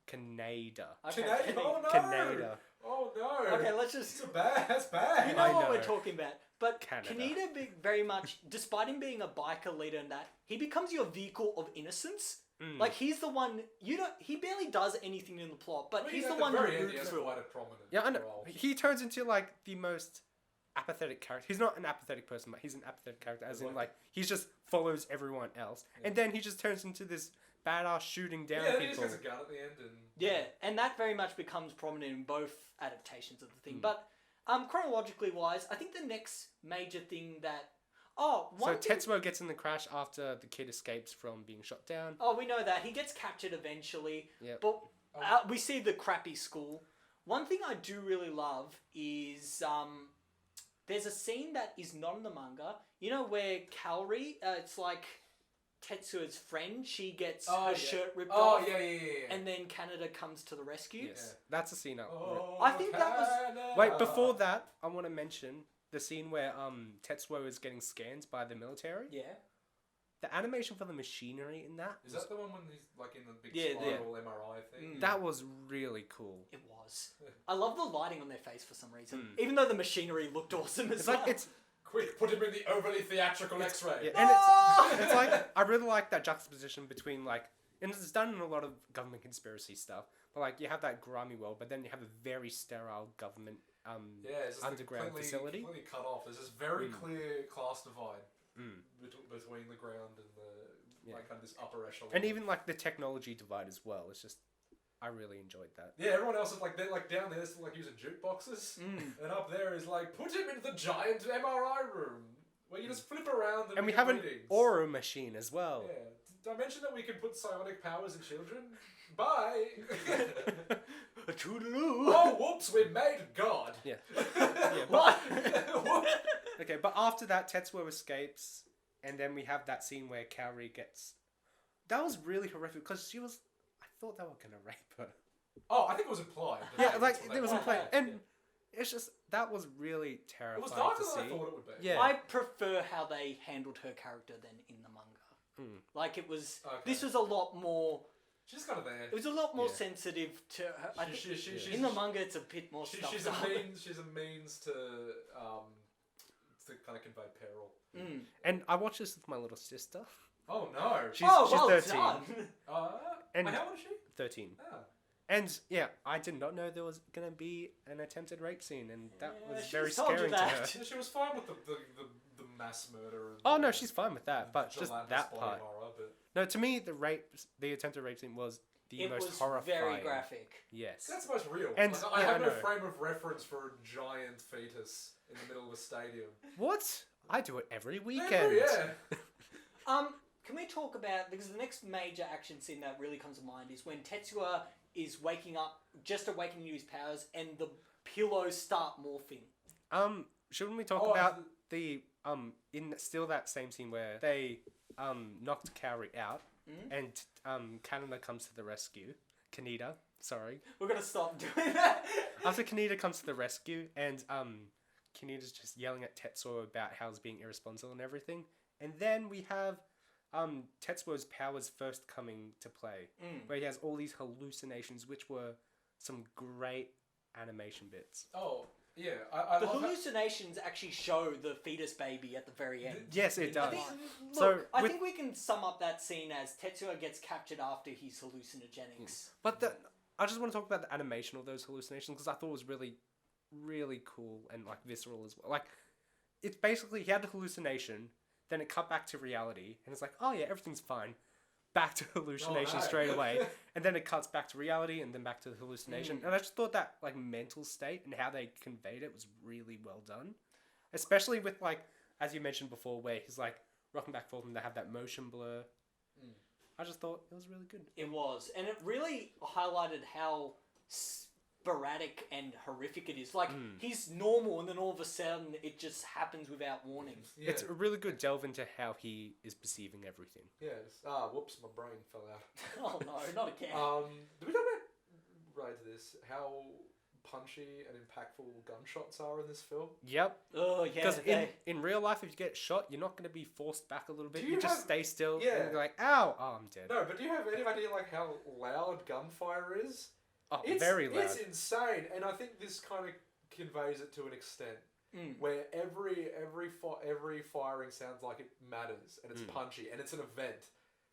Canada. Okay. Canada. Oh no. Canada. Oh no. Okay, let's just. That's bad. You know I what know. we're talking about. But Canada. Kaneda very much, despite him being a biker leader and that, he becomes your vehicle of innocence. Like, he's the one, he barely does anything in the plot, but he's the one you root He has for. quite a prominent Yeah, I know. role. He turns into like the most apathetic character. He's not an apathetic person, but he's an apathetic character, as in like he just follows everyone else, and then he just turns into this badass shooting down Yeah, he just people. gets a gun at the end and... Yeah, and that very much becomes prominent in both adaptations of the thing. But chronologically wise, I think the next major thing that... So thing- Tetsuo gets in the crash after the kid escapes from being shot down. Oh, we know that. He gets captured eventually. Yep. But we see the crappy school. One thing I do really love is there's a scene that is not in the manga. You know where Kaori, it's like Tetsuo's friend, she gets her shirt ripped off. Oh, yeah. And then Canada comes to the rescue. Yes, that's a scene. I think that was... Wait, before that, I want to mention the scene where Tetsuo is getting scanned by the military. Yeah. The animation for the machinery in that Is that the one when he's like in the big Yeah, spiral MRI thing? that was really cool. It was. I love the lighting on their face for some reason. Even though the machinery looked awesome as It's well. like it's Quick, put him in the overly theatrical X-ray. yeah, and it's like I really like that juxtaposition between like, and it's done in a lot of government conspiracy stuff. But like you have that grimy world, but then you have a very sterile government It's just underground facility. completely cut off. There's this very clear class divide between the ground and the like kind of this upper echelon. And even like the technology divide as well. It's just I really enjoyed that. Yeah, everyone else is like they're like down there, they're still like using jukeboxes, and up there is like put him into the giant MRI room where you just flip around And we get have an readings. aura machine as well. Yeah. Did I mention that we can put psionic powers in children? Bye. Toodaloo. Oh, whoops! We made God. Yeah. Yeah, What? Okay, but after that, Tetsuo escapes, and then we have that scene where Kaori gets. That was really horrific because she was. I thought they were gonna rape her. Oh, I think it was implied. Yeah, That's like what it was they implied, wanted. and it's just that was really It terrifying was darker to than I see. thought it would be. Yeah, I prefer how they handled her character than in the manga. Like it was. Okay. This was a lot more. She's kind of there. It was a lot more Yeah. sensitive to her. I think She's in the manga, it's a bit more stuff. She's a means to kind of convey peril. and I watched this with my little sister. Oh no! She's well 13. done. And- how old is she? 13. Oh. And yeah, I did not know there was gonna be an attempted rape scene, and that was she's very told you scary to that. her. Yeah, she was fine with the mass murder. And Oh no, she's fine with that, but just gelatinous that body part. horror, but No, to me, the attempted rape scene was the It most was horrifying. very graphic. Yes. that's the most real. And- Like, I yeah, have I no know. frame of reference for a giant fetus in the middle of a stadium. What? I do it every weekend. Yeah. Can we talk about, because the next major action scene that really comes to mind is when Tetsuo is waking up, just awakening to his powers, and the pillows start morphing. Shouldn't we talk Oh, about the in still that same scene where they knocked Kaori out and Kaneda comes to the rescue. Kaneda, sorry. We're gonna stop doing that. After Kaneda comes to the rescue and Kaneda's just yelling at Tetsuo about how he's being irresponsible and everything. And then we have Tetsuo's powers first coming to play, where he has all these hallucinations, which were some great animation bits. Oh, yeah. I The love how- hallucinations actually show the fetus baby at the very end. Yes, it I does. think, So, look, I with- think we can sum up that scene as Tetsuo gets captured after his hallucinogenics. But I just want to talk about the animation of those hallucinations because I thought it was really, really cool and like visceral as well. Like, it's basically he had a hallucination, then it cut back to reality, and it's like, oh yeah, everything's fine. Back to hallucination Oh, no. straight away, and then it cuts back to reality, and then back to the hallucination. And I just thought that like mental state and how they conveyed it was really well done, especially with like as you mentioned before, where he's like rocking back and forth and they have that motion blur. I just thought it was really good. It was, and it really highlighted how sporadic and horrific it is. Like he's normal, and then all of a sudden it just happens without warning. Yeah. It's a really good delve into how he is perceiving everything. Yes. Whoops, my brain fell out. Oh no, not again. Did we talk about right to this? How punchy and impactful gunshots are in this film. Yep. Oh yeah. Because in real life, if you get shot, you're not going to be forced back a little bit. Do You you just have- stay still. Yeah. And you're like, ow, oh, I'm dead. No, but do you have any idea like how loud gunfire is? Oh, It's very loud. It's insane, and I think this kind of conveys it to an extent where every firing sounds like it matters and it's punchy and it's an event.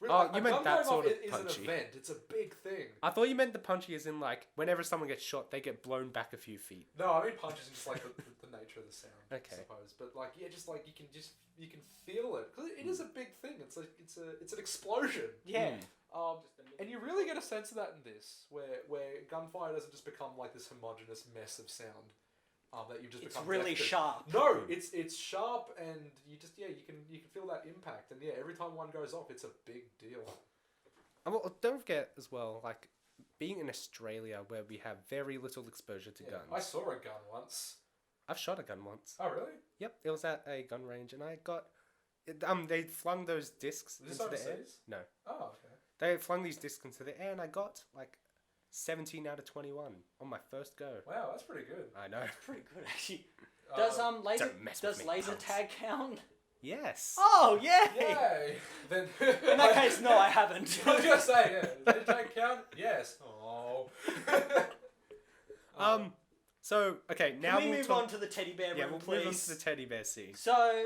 Really, Oh, like, you a meant gun that going sort off of is punchy. an event. It's a big thing. I thought you meant the punchy as in like whenever someone gets shot, they get blown back a few feet. No, I mean punches is just like the nature of the sound. Okay. I suppose, but like just like you can feel it because it is a big thing. It's like it's an explosion. yeah. And you really get a sense of that in this, where gunfire doesn't just become like this homogenous mess of sound. That you just It's become really deaf to. sharp. No, it's sharp, and you can feel that impact, and every time one goes off, it's a big deal. And well, don't forget as well, like being in Australia where we have very little exposure to guns. I saw a gun once. I've shot a gun once. Oh really? Yep, it was at a gun range, and I got. They flung those discs Was this into the air. overseas? No, Oh okay. they flung these discs into the air, and I got like 17 out of 21 on my first go. Wow, that's pretty good. I know. Pretty good actually. Does laser Don't mess with me, laser punks. tag count? Yes. Oh yay! Yay! Then In that case, no, I haven't. I was gonna say, yeah. Did it count? Yes. Oh. So okay, now Can we we'll move talk. on to the teddy bear Yeah, room, we'll move on please? to the teddy bear scene. So,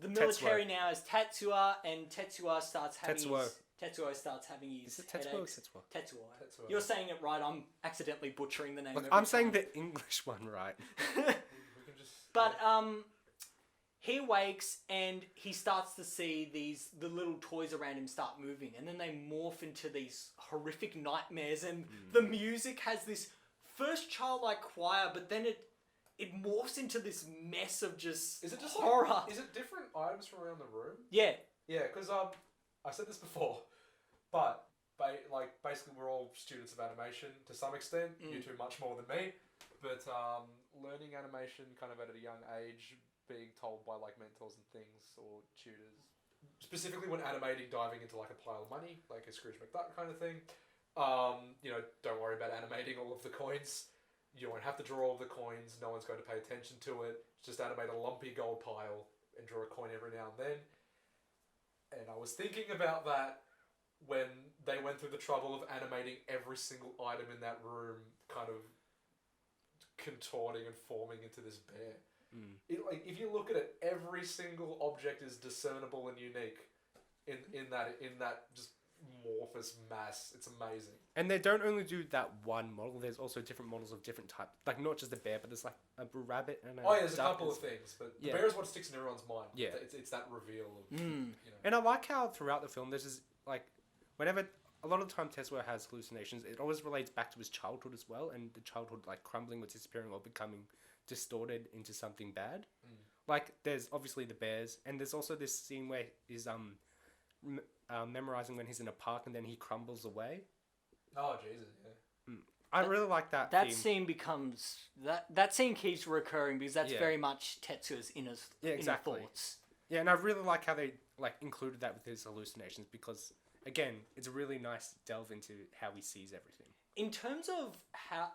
the military now is Tetsuo, and Tetsuo starts having Tetsuo. Tetsuo starts having his Is it Tetsuo or headaches. Tetsuo? Tetsuo. Tetsuo. You're saying it right. I'm accidentally butchering the name. Look, every I'm saying time. the English one right. We can just. But he wakes and he starts to see the little toys around him start moving, and then they morph into these horrific nightmares. And the music has this first childlike choir, but then it morphs into this mess of just Is it just horror? like? Is it different items from around the room? Yeah. Yeah, because I said this before, but basically we're all students of animation to some extent. You two much more than me, but learning animation kind of at a young age, being told by like mentors and things or tutors, specifically when animating, diving into like a pile of money, like a Scrooge McDuck kind of thing. Don't worry about animating all of the coins. You won't have to draw all the coins. No one's going to pay attention to it. Just animate a lumpy gold pile and draw a coin every now and then. And I was thinking about that when they went through the trouble of animating every single item in that room, kind of contorting and forming into this bear. If you look at it, every single object is discernible and unique in that just amorphous mass. It's amazing. And they don't only do that one model. There's also different models of different types. Like not just a bear, but there's like a rabbit and a There's a duck couple and of things, but Yeah. the bear is what sticks in everyone's mind. Yeah. It's that reveal of And I like how throughout the film, there's this, like, whenever, a lot of the time Tetsuo has hallucinations, it always relates back to his childhood as well, and the childhood, like, crumbling or disappearing or becoming distorted into something bad. Like, there's obviously the bears, and there's also this scene where he's, memorizing when he's in a park and then he crumbles away. Oh Jesus, yeah. I really like that That theme. scene becomes that scene keeps recurring because that's Yeah. very much Tetsuo's inner exactly. thoughts. Yeah, and I really like how they, like, included that with his hallucinations because, again, it's a really nice delve into how he sees everything. In terms of how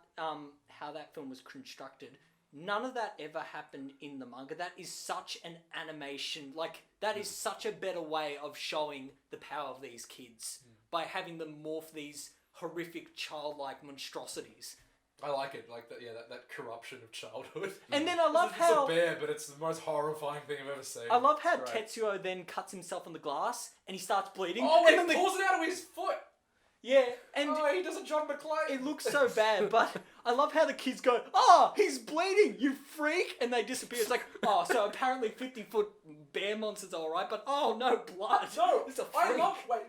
that film was constructed, none of that ever happened in the manga. That is such an animation, like that is such a better way of showing the power of these kids by having them morph these horrific childlike monstrosities. I like it, like that corruption of childhood. And then I love it's how a bear, but it's the most horrifying thing I've ever seen. I love how It's great. Tetsuo then cuts himself on the glass and he starts bleeding. Oh, and and then he pulls it out of his foot. yeah, and Oh, he does a John McClane. it looks so bad, but I love how the kids go, "Oh, he's bleeding, you freak!" and they disappear. It's like, oh, so apparently 50-foot bear monsters are alright, but oh no, blood. No, it's a I freak. love. Wait,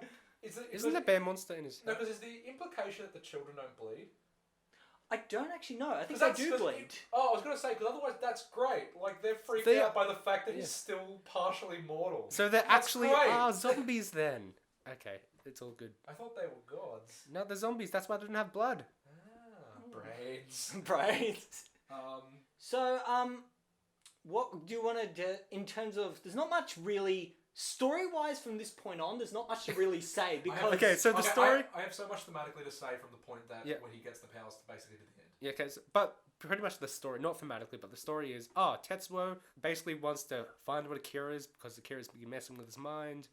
Isn't the bear monster in his No, head? because is the implication that the children don't bleed? I don't actually know. I think 'Cause they that's- do 'cause bleed. I was gonna say because otherwise that's great. Like they're freaked They- out by the fact that yeah. he's still partially mortal. So there That's actually great. are zombies then. Okay, it's all good. I thought they were gods. No, they're zombies. That's why they didn't have blood. Brains. Right. Um, So, what do you want to do in terms of? There's not much really story-wise from this point on. There's not much to really say because Okay, so the story. I have so much thematically to say from the point that Yeah. when he gets the powers to basically to the end. Yeah, but pretty much the story, not thematically, but the story is, Tetsuo basically wants to find what Akira is because Akira's been messing with his mind.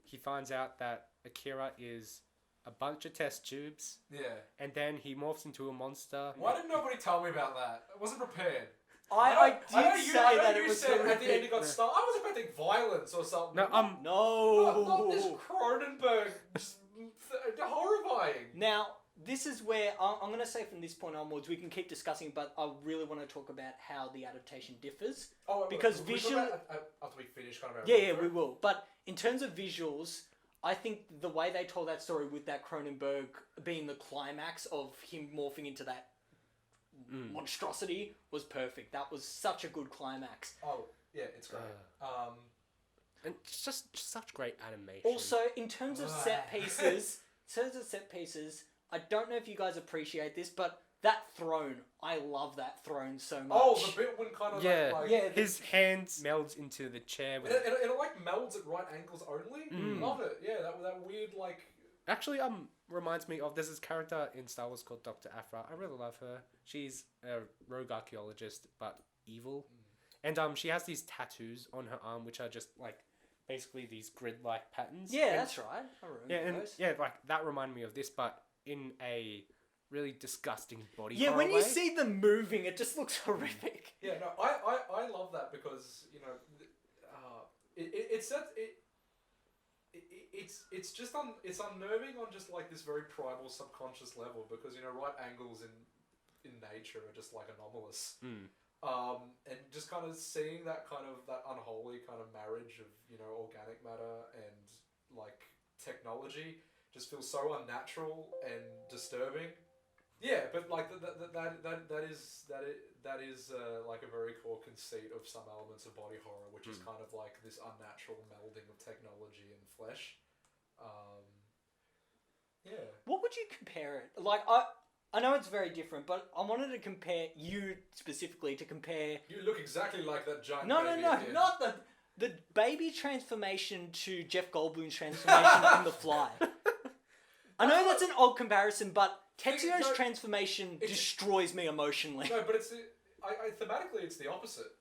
He finds out that Akira is a bunch of test tubes, Yeah. and then he morphs into a monster. Why didn't nobody tell me about that? I wasn't prepared. I did say that it was said at the end horrific. he got stuck. I was expecting violence or something. No, Not this No. Cronenberg. Just horrifying. Now, this is where I'm going to say from this point onwards, we can keep discussing, but I really want to talk about how the adaptation differs. Because we visual- after we finish kind of our Yeah, run we through. will. But in terms of visuals, I think the way they told that story with that Cronenberg being the climax of him morphing into that monstrosity was perfect. That was such a good climax. Oh, yeah, it's great. And it's just such great animation. Also, in terms of set pieces, I don't know if you guys appreciate this, but that throne, I love that throne so much. Oh, the bit when kind of Yeah. like Yeah, his hands melds into the chair. With it like melds at right angles only. Love it. Yeah, that weird like. Actually, reminds me of there's this character in Star Wars called Dr. Aphra. I really love her. She's a rogue archaeologist, but evil. And she has these tattoos on her arm, which are just like basically these grid-like patterns. Yeah, And- that's right. I remember yeah, and those. yeah, like that reminded me of this, but in a really disgusting body. Yeah, horror when you way. see them moving, it just looks horrific. Yeah, no, I love that because it's just it's unnerving on just like this very primal subconscious level because right angles in nature are just like anomalous. And just kind of seeing that unholy kind of marriage of organic matter and like technology just feels so unnatural and disturbing. Yeah, but like that is like a very core conceit of some elements of body horror, which is kind of like this unnatural melding of technology and flesh. Yeah. What would you compare it? Like, I know it's very different, but I wanted to compare you specifically to compare. You look exactly like that giant. No, baby no, kid. not the baby transformation to Jeff Goldblum's transformation in The Fly. I know that's an odd comparison, but Tetsuo's transformation destroys me emotionally. No, but thematically it's the opposite.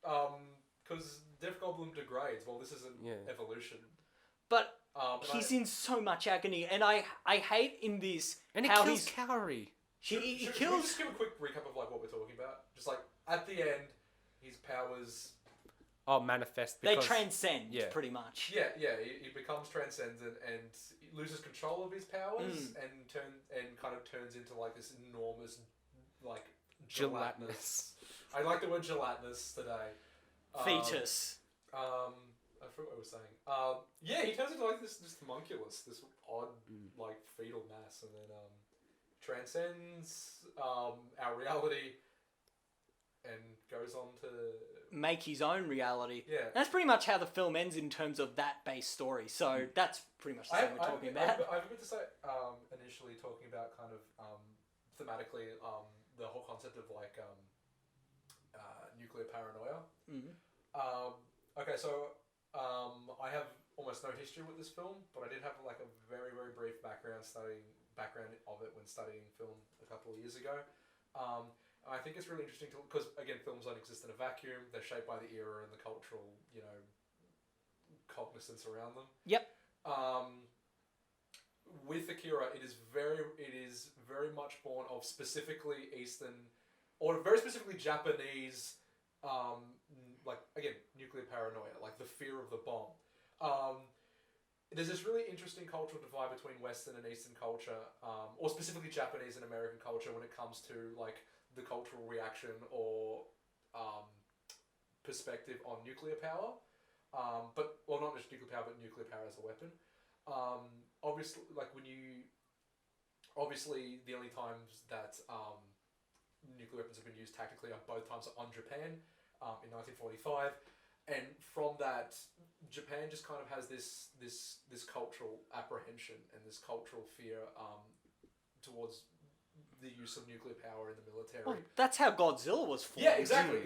Because Jeff Goldblum degrades. Well, this isn't evolution. But And he's in so much agony, and I hate in this and he how kills he's Calorie. he Should we kills. just give a quick recap of like what we're talking about? Just like at the end, his powers. Manifest. They Because, transcend yeah. pretty much. Yeah, he becomes transcendent and he loses control of his powers and kind of turns into like this enormous, like Gelatinous. I like the word gelatinous today. Fetus. I forgot what I was saying. Yeah, he turns into like this homunculus, this odd like fetal mass, and then transcends our reality and goes on to Make his own reality. Yeah. That's pretty much how the film ends in terms of that base story. So that's pretty much the same we're talking about. I was going to say initially talking about kind of thematically the whole concept of like nuclear paranoia. Okay, so I have almost no history with this film, but I did have like a very very brief background of it when studying film a couple of years ago. I think it's really interesting because again, films don't exist in a vacuum. They're shaped by the era and the cultural, cognizance around them. Yep. With Akira, it is very much born of specifically Eastern, or very specifically Japanese, like again, nuclear paranoia, like the fear of the bomb. There's this really interesting cultural divide between Western and Eastern culture, or specifically Japanese and American culture when it comes to like the cultural reaction or perspective on nuclear power. Not just nuclear power, but nuclear power as a weapon. Obviously, the only times that nuclear weapons have been used tactically are both times on Japan in 1945, and from that, Japan just kind of has this cultural apprehension and this cultural fear towards the use of nuclear power in the military. Well, that's how Godzilla was formed. Yeah, exactly.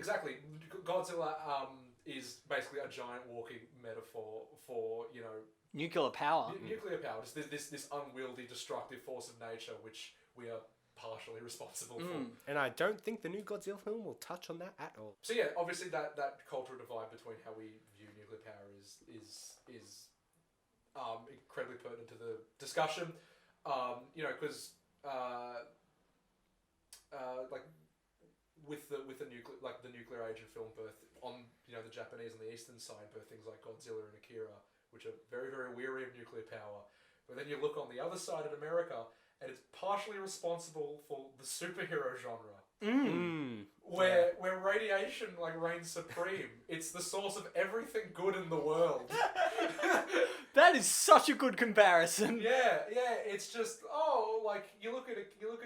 Godzilla is basically a giant walking metaphor for Nuclear power. nuclear power. Just this unwieldy, destructive force of nature, which we are partially responsible for. And I don't think the new Godzilla film will touch on that at all. So yeah, obviously that cultural divide between how we view nuclear power is incredibly pertinent to the discussion. Because like with the nuclear age of film birth on the Japanese and the eastern side birth things like Godzilla and Akira, which are very, very weary of nuclear power. But then you look on the other side in America, and it's partially responsible for the superhero genre. Where radiation reigns supreme. It's the source of everything good in the world. That is such a good comparison. Yeah. It's just you look at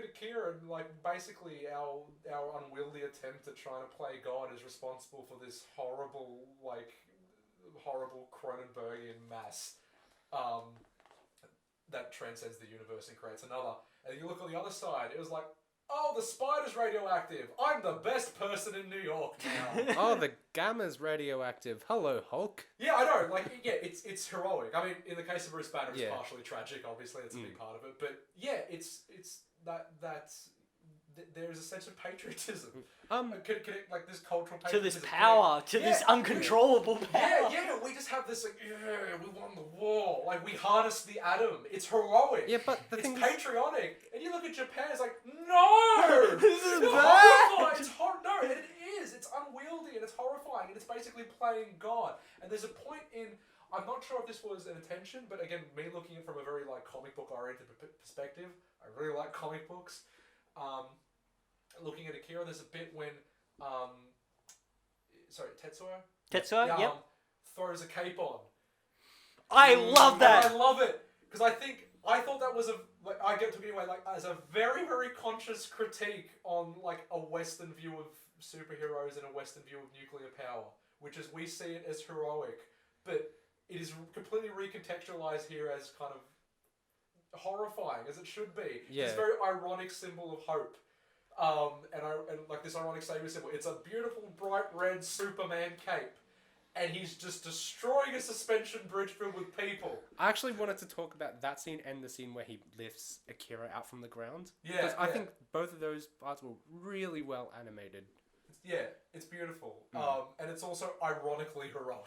Akira and basically our unwieldy attempt to try to play God is responsible for this horrible Cronenbergian mass that transcends the universe and creates another. And you look on the other side, it was like, oh, the spider's radioactive. I'm the best person in New York now. Oh, the gamma's radioactive. Hello, Hulk. Yeah, I know. It's heroic. I mean, in the case of Bruce Banner, it's Yeah. partially tragic. Obviously, it's a big part of it. But yeah, it's there is a sense of patriotism. This cultural patriotism. To this power, this uncontrollable power. Yeah, we just have this we won the war. We harnessed the atom. It's heroic. Yeah, but the it's thing is- patriotic. And you look at Japan, it's like, no! This is It's bad! horrifying. No, and it is. It's unwieldy and it's horrifying and it's basically playing God. And there's a point in, I'm not sure if this was an intention, but again, me looking at it from a very comic book oriented perspective, I really like comic books. Looking at Akira, there's a bit when Tetsuya, yep. Throws a cape on. I love that. I love it because I thought that was as a very, very conscious critique on a Western view of superheroes and a Western view of nuclear power, which is we see it as heroic, but it is completely recontextualized here as kind of horrifying as it should be. Yeah. It's a very ironic symbol of hope. And this ironic saber symbol. It's a beautiful bright red Superman cape. And he's just destroying a suspension bridge filled with people. I actually wanted to talk about that scene and the scene where he lifts Akira out from the ground. Yeah, Because I think both of those parts were really well animated. It's beautiful. And it's also ironically heroic.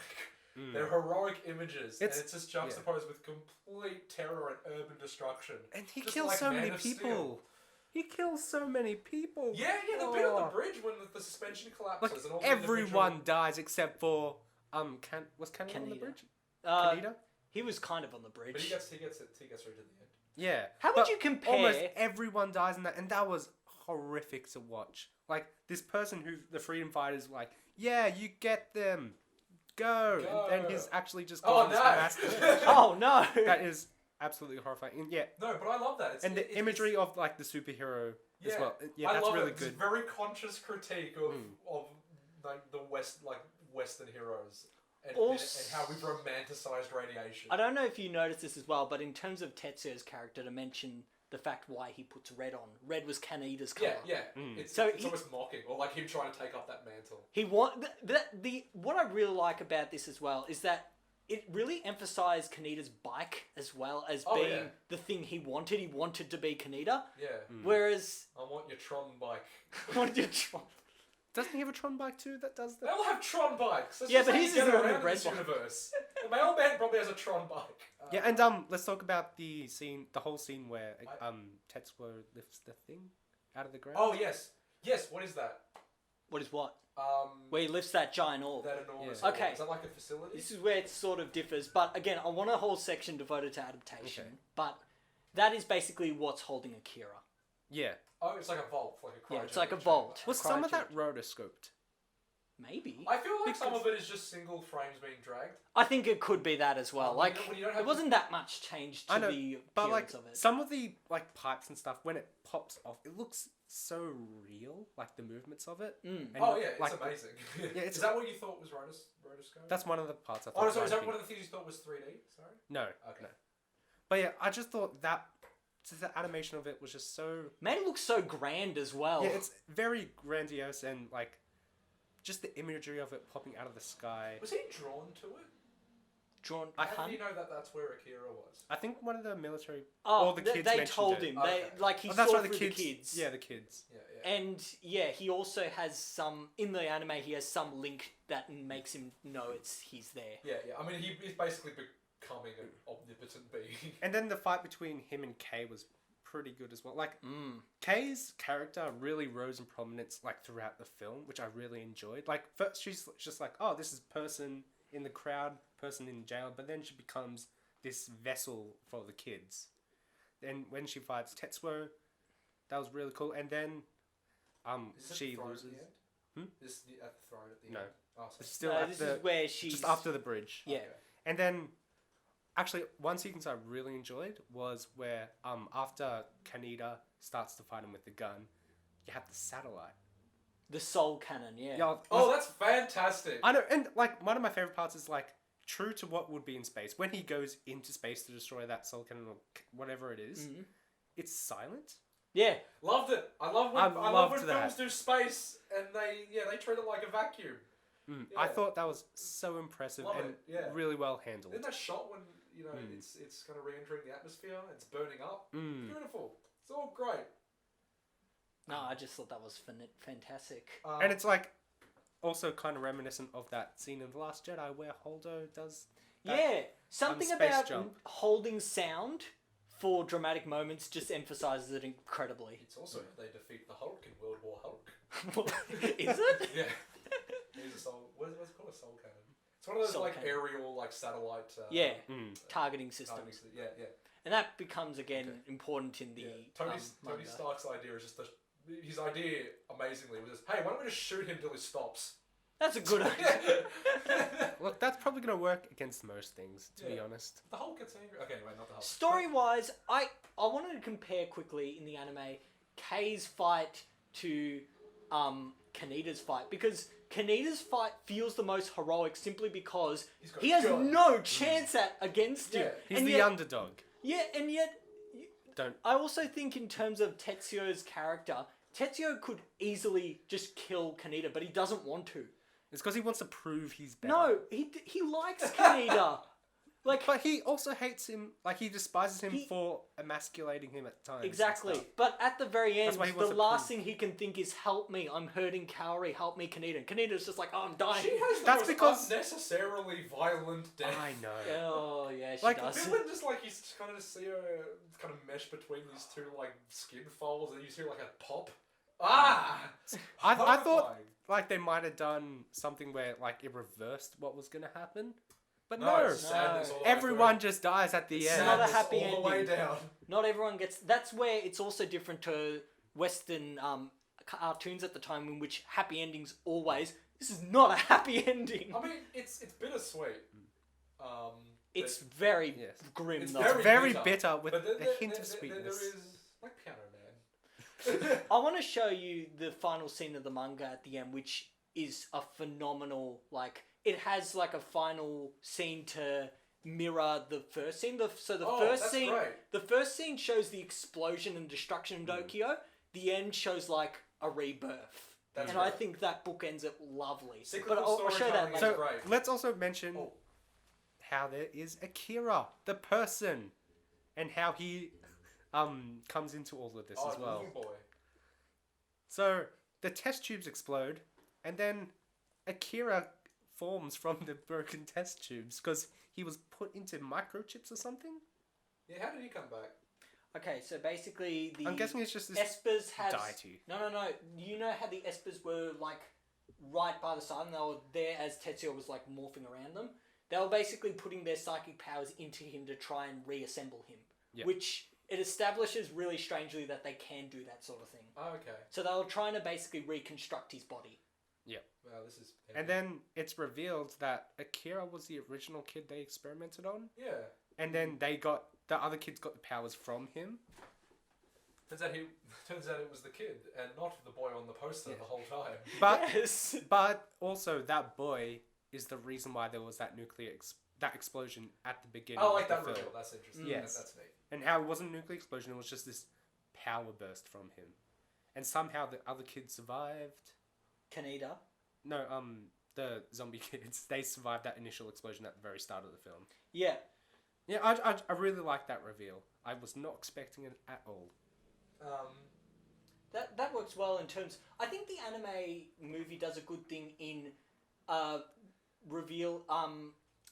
They're heroic images, and it's just juxtaposed with complete terror and urban destruction. And he Just kills like so Man many of people. Steel. He kills so many people. Yeah, the bit on the bridge when the suspension collapses and all the everyone dies except for was Kaneda on the Kaneda. bridge? Uh, Kaneda? He was kind of on the bridge. But he gets through to the end. Yeah. How would But you compare- Almost everyone dies in that, and that was horrific to watch. This person who the freedom fighters yeah, you get them. Go. And then he's actually just causing this massive Oh no! That is absolutely horrifying. And yeah. No, but I love that. And the imagery of the superhero as well. Yeah, I that's love really it. good. It's a very conscious critique of the West, Western heroes and how we've romanticized radiation. I don't know if you noticed this as well, but in terms of Tetsuya's character, to mention the fact why he puts red on. Red was Kaneda's color. Yeah. It's almost mocking, or him trying to take up that mantle. He what I really like about this as well is that it really emphasized Kaneda's bike as well as being the thing he wanted. He wanted to be Kaneda. Yeah. Whereas I want your Tron bike. Doesn't he have a Tron bike too that does They that? all have Tron bikes. That's Yeah, just but how his you is get the only around in red this one. universe. My old man probably has a Tron bike. Yeah, and let's talk about the whole scene where Tetsuya lifts the thing out of the ground. Oh yes. What is that? what is what? Where he lifts that giant orb. That enormous. Yeah. orb. Okay. Is that like a facility? This is where it sort of differs, but again, I want a whole section devoted to adaptation. Okay. But that is basically what's holding Akira. Yeah. Oh, it's like a vault, like a cryogenic Yeah, it's like a chamber. vault. Was some of that rotoscoped? Maybe. I feel like some of it is just single frames being dragged. I think it could be that as well. When you don't have it wasn't that much change to I know, the but appearance of it. some of the pipes and stuff when it pops off, it looks so real, the movements of it. And, Oh yeah, it's amazing. Yeah, it's- is that what you thought was rotoscope? That's one of the parts I thought. Oh, sorry, is might that be. one of the things you thought was 3D? Sorry. No. Okay. No. But yeah, I just thought that the animation of it was just so. Made it look so grand as well. Yeah, it's very grandiose and just the imagery of it popping out of the sky. Was he drawn to it? drawn. How do you know that that's where Akira was? I think one of the military. Oh, all the kids they mentioned told it. him. Okay. They like he Oh, that's saw right, through the kids. Yeah, the kids. Yeah. And yeah, he also has some in the anime. He has some link that makes him know he's there. Yeah. I mean, he's basically becoming an omnipotent being. And then the fight between him and Kay was pretty good as well. Like, Kay's character really rose in prominence like throughout the film, which I really enjoyed. Like, first she's just like, oh, this is person in the crowd, person in jail, but then she becomes this vessel for the kids. Then when she fights Tetsuo, that was really cool. And then Is it she the throne loses. At the end? Is the at the throne at the No. end? Oh, so It's still at This the is where she's just after the bridge. Yeah. Okay. And then, actually, one sequence I really enjoyed was where after Kaneda starts to fight him with the gun, you have the satellite. the soul cannon. Yeah. Yeah, Oh, that's fantastic. I know, and like one of my favorite parts is like true to what would be in space when he goes into space to destroy that soul cannon or whatever it is. It's silent. Yeah. Loved it. I love when loved that. films do space and they treat it like a vacuum. I Yeah. thought that was so impressive Love and it, yeah. really well handled. Isn't that shot when it's kind of re-entering the atmosphere, it's burning up? Beautiful. It's all great. No, I just thought that was fantastic. And it's like also kind of reminiscent of that scene in The Last Jedi where Holdo does that Yeah, something space about jump. holding sound for dramatic moments just emphasizes it incredibly. It's also how they defeat the Hulk in World War Hulk. Is it? Yeah. He's a soul. What's it called? A soul cannon. It's one of those Soul like cannon. aerial like satellite. Yeah, Mm. targeting systems. Yeah. And that becomes again important in the Tony manga. Stark's idea is just his idea amazingly was just, hey, why don't we just shoot him till he stops? That's a good idea. Look, that's probably going to work against most things, to be Yeah. honest. The Hulk gets angry. Okay, anyway, not the Hulk. Story wise, I wanted to compare quickly in the anime Kay's fight to Kaneda's fight, because Kaneda's fight feels the most heroic simply because He's got he a has gun. no chance against you. Yeah. He's and the yet, underdog. Yeah, and yet Don't. I also think in terms of Tetsuo's character, Tetsuo could easily just kill Kaneda, but he doesn't want to. It's because he wants to prove he's better. No, he likes Kaneda. Like, But he also hates him, like he despises him He- for emasculating him at times. and exactly. stuff. But at the very end, That's why he the wants to last prove- thing he can think is, help me, I'm hurting Kaori, help me, Kaneda. And Kaneda's just like, oh, I'm dying. She has the That's most because- unnecessarily violent death. I know. Oh, yeah, she Like, does. Villain just like you kind of see her kind of mesh between these two like skin folds, and you see like a pop. Ah! I thought Horrifying. like they might have done something where like it reversed what was gonna happen, but No, no. it's sadness all the way Everyone through. just dies at the It's end. not a sadness happy all the way ending. down. Not everyone gets... That's where it's also different to Western cartoons at the time, in which happy endings always... This is not a happy ending. I mean, it's bittersweet. It's very Yes. grim, It's though. Very bitter. bitter with But a hint of sweetness. There is like Piano Man. I want to show you the final scene of the manga at the end, which is a phenomenal, like, it has like a final scene to mirror the first scene. So the Oh, first that's scene, great. the first scene shows the explosion and destruction in Tokyo. The end shows like a rebirth, That's and I great. think that bookends it lovely. Cyclical But I'll show that storytelling later. is So great. let's also mention Oh. how there is Akira, the person, and how he comes into all of this as well. Little boy. So the test tubes explode, and then Akira forms from the broken test tubes because he was put into microchips or something. Yeah, how did he come back? Okay, so basically the I'm guessing it's just this. Espers has deity. No. You know how the Espers were like right by the side, and they were there as Tetsuo was like morphing around them. They were basically putting their psychic powers into him to try and reassemble him, Yeah. which it establishes really strangely that they can do that sort of thing. Oh, okay. So they were trying to basically reconstruct his body. Wow, this is. And then it's revealed that Akira was the original kid they experimented on, Yeah. and then the other kids got the powers from him. Turns out it was the kid and not the boy on the poster the whole time. But Yes. but also that boy is the reason why there was that that explosion at the beginning. I like of the that film. reveal. That's interesting. Yes. That's neat. And how it wasn't a nuclear explosion, it was just this power burst from him. And somehow the other kid survived. Kaneda. No, the zombie kids, they survived that initial explosion at the very start of the film. Yeah. Yeah, I really like that reveal. I was not expecting it at all. That works well in terms... I think the anime movie does a good thing in reveal...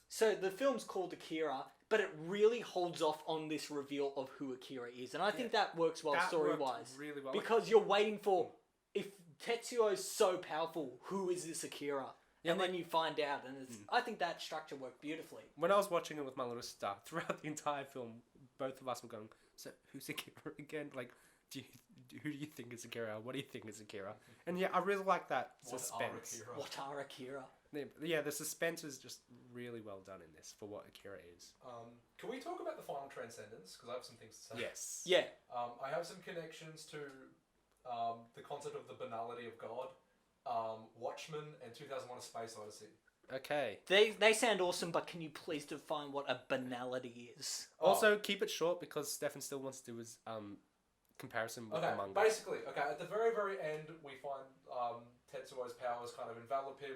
So the film's called Akira, but it really holds off on this reveal of who Akira is. And I think that works well That story-wise. worked really well. Because you're waiting for... If Tetsuo is so powerful, who is this Akira? Yeah, and then you find out, and it's... I think that structure worked beautifully. When I was watching it with my little sister, throughout the entire film, both of us were going, so who's Akira again? Like, who do you think is Akira? What do you think is Akira? And yeah, I really like that suspense. What are Akira? Yeah, the suspense is just really well done in this for what Akira is. Can we talk about the final transcendence? Because I have some things to say. Yes. Yeah. I have some connections to the concept of the banality of God, Watchmen, and 2001: A Space Odyssey. Okay. They sound awesome, but can you please define what a banality is? Also, keep it short because Stefan still wants to do his comparison with the manga. Basically, at the very, very end, we find Tetsuo's powers kind of envelop him,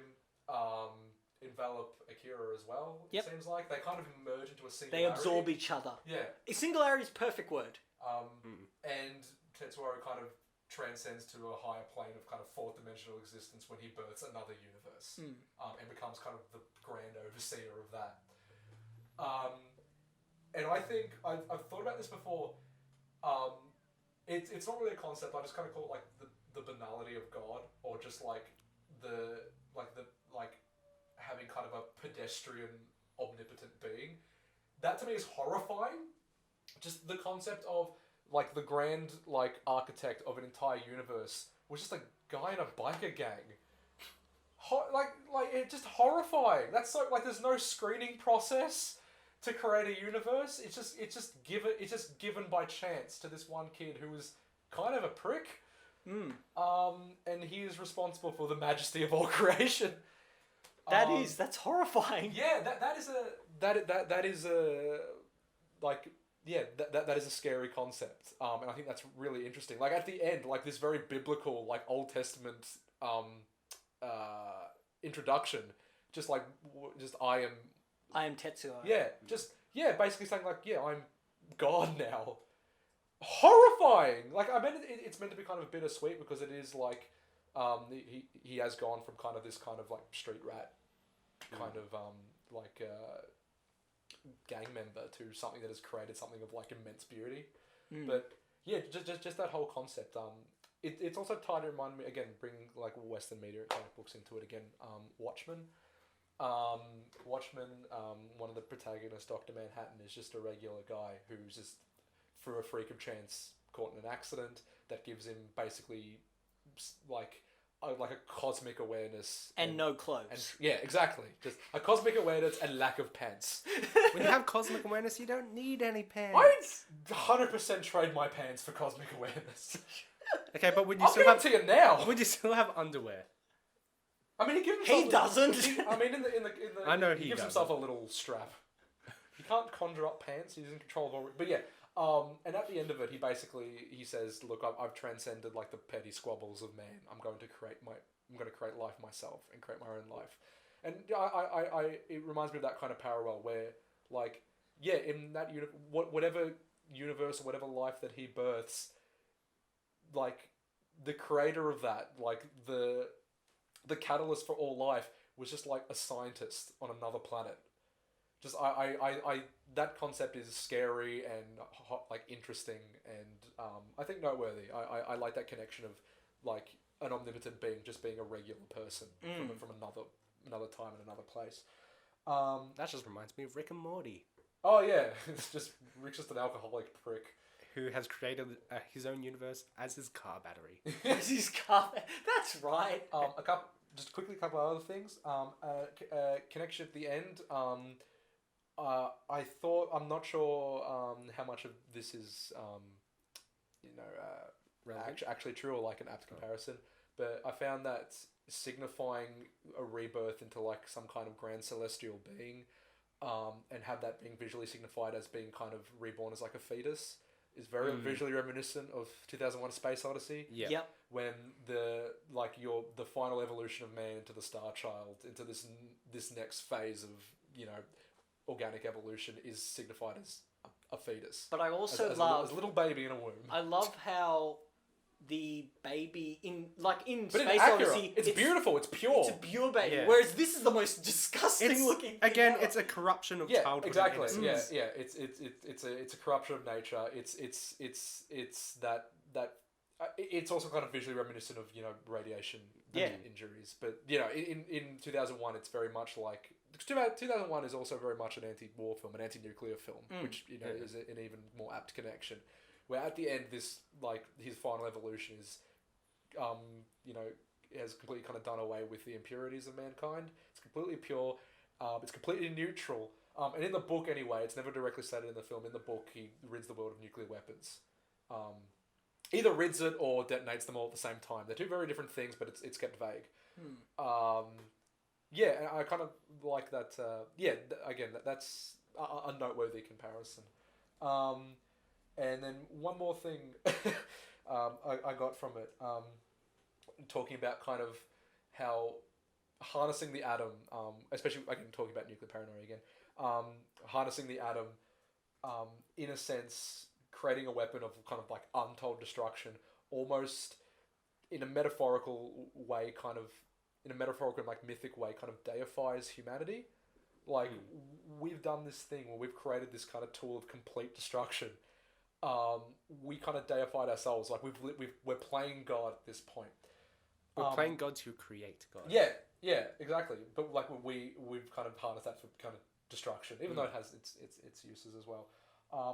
envelop Akira as well, Yep. it seems like. They kind of merge into a They singularity. absorb each other. Yeah. A singularity is a perfect word. And Tetsuo kind of transcends to a higher plane of kind of fourth dimensional existence when he births another universe, and becomes kind of the grand overseer of that. And I think I've thought about this before. It's not really a concept. I just kind of call it like the banality of God, or just like the having kind of a pedestrian omnipotent being. That to me is horrifying. Just the concept of like the grand like architect of an entire universe was just a guy in a biker gang. It's just horrifying. That's so like there's no screening process to create a universe. It's just given by chance to this one kid who was kind of a prick. And he is responsible for the majesty of all creation. That's horrifying. Yeah, that is a scary concept. And I think that's really interesting. Like at the end, like this very biblical, like Old Testament introduction, just I am Tetsuo. Yeah, basically saying like, yeah, I'm God now. Horrifying! Like, I mean, it's meant to be kind of bittersweet because it is like, he has gone from kind of this kind of like street rat, kind of gang member to something that has created something of like immense beauty. But yeah, just that whole concept. It's also tied to remind me again, bring like Western media comic books into it again. Watchmen. Watchmen, one of the protagonists, Dr. Manhattan, is just a regular guy who's just, through a freak of chance, caught in an accident that gives him basically like a cosmic awareness. And no clothes. And, yeah, exactly. Just a cosmic awareness and lack of pants. When you have cosmic awareness, you don't need any pants. I'd 100% trade my pants for cosmic awareness. Okay, but would you I'll still give have it to you now. Would you still have underwear? I mean, he gives himself... He doesn't. I mean, in the I know he gives doesn't. himself a little strap. He can't conjure up pants. He's in control of all... But yeah, and at the end of it, he says, "Look, I've transcended like the petty squabbles of man. I'm going to create life myself and create my own life." And it reminds me of that kind of parallel where, like, yeah, in that whatever universe or whatever life that he births, like the creator of that, like the catalyst for all life was just like a scientist on another planet. Just that concept is scary and like interesting and I think noteworthy. I like that connection of like an omnipotent being just being a regular person from another time and another place. That just reminds me of Rick and Morty. Oh yeah, it's just Rick's just an alcoholic prick who has created his own universe as his car battery. As his car. That's right. A couple of other things. Connection at the end. I thought, I'm not sure how much of this is actually true or like an apt comparison, but I found that signifying a rebirth into like some kind of grand celestial being, and have that being visually signified as being kind of reborn as like a fetus, is very visually reminiscent of 2001: A Space Odyssey. Yeah. Yep. When the final evolution of man into the Star Child, into this next phase of organic evolution is signified as a fetus. But I also as love a little baby in a womb. I love how the baby in But Space in Akira, Odyssey, it's beautiful. It's pure. It's a pure baby, Yeah. whereas this is the most disgusting It's, looking. thing again, ever. it's a corruption of Yeah, childhood. exactly. and Yeah, innocence. yeah. It's a corruption of nature. It's that it's also kind of visually reminiscent of radiation injuries. But in 2001, it's very much like 2001 is also very much an anti-war film, an anti-nuclear film, which is an even more apt connection. Where at the end, this his final evolution is, has completely kind of done away with the impurities of mankind. It's completely pure. It's completely neutral. And in the book, anyway, it's never directly stated in the film. In the book, he rids the world of nuclear weapons. Either rids it or detonates them all at the same time. They're two very different things, but it's kept vague. Yeah, and I kind of like that. Again, that's a noteworthy comparison. And then one more thing I got from it, talking about kind of how harnessing the atom, especially again talking about nuclear paranoia again, harnessing the atom, in a sense, creating a weapon of kind of like untold destruction, almost in a metaphorical way, kind of in a metaphorical and like mythic way, kind of deifies humanity. Like we've done this thing where we've created this kind of tool of complete destruction. We kind of deified ourselves. Like we're playing God at this point. We're playing gods who create God. Yeah, exactly. But like we've kind of harnessed that for kind of destruction, even though it has its uses as well.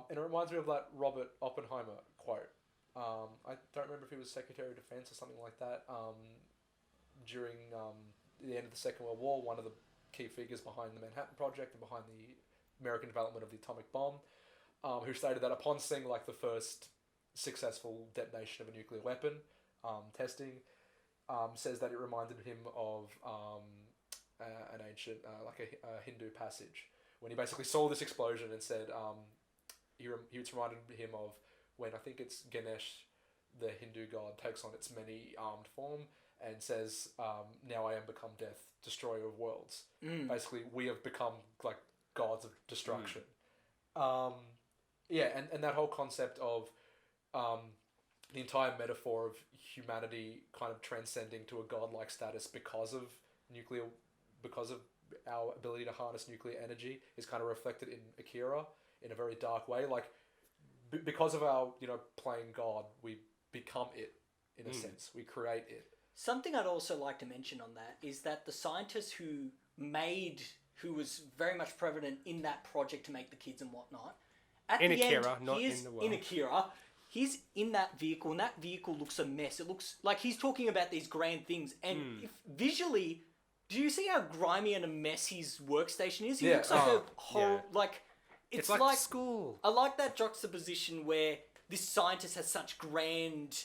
And it reminds me of that Robert Oppenheimer quote. I don't remember if he was Secretary of Defense or something like that. During the end of the Second World War, one of the key figures behind the Manhattan Project and behind the American development of the atomic bomb, who stated that upon seeing like the first successful detonation of a nuclear weapon, testing, says that it reminded him of an ancient, like a Hindu passage, when he basically saw this explosion and said, he was reminded him of when I think it's Ganesh, the Hindu god, takes on its many armed form and says, now I am become death, destroyer of worlds. Basically, we have become like gods of destruction. And that whole concept of the entire metaphor of humanity kind of transcending to a godlike status because of our ability to harness nuclear energy is kind of reflected in Akira in a very dark way. Like, because of our, playing God, we become it, in a sense. We create it. Something I'd also like to mention on that is that the scientist who was very much prevalent in that project to make the kids and whatnot, at In the Akira, end, not he is in the world. in Akira. He's in that vehicle, and that vehicle looks a mess. It looks like he's talking about these grand things, and if visually, do you see how grimy and a mess his workstation is? He looks like a whole like. It's like school. I like that juxtaposition where this scientist has such grand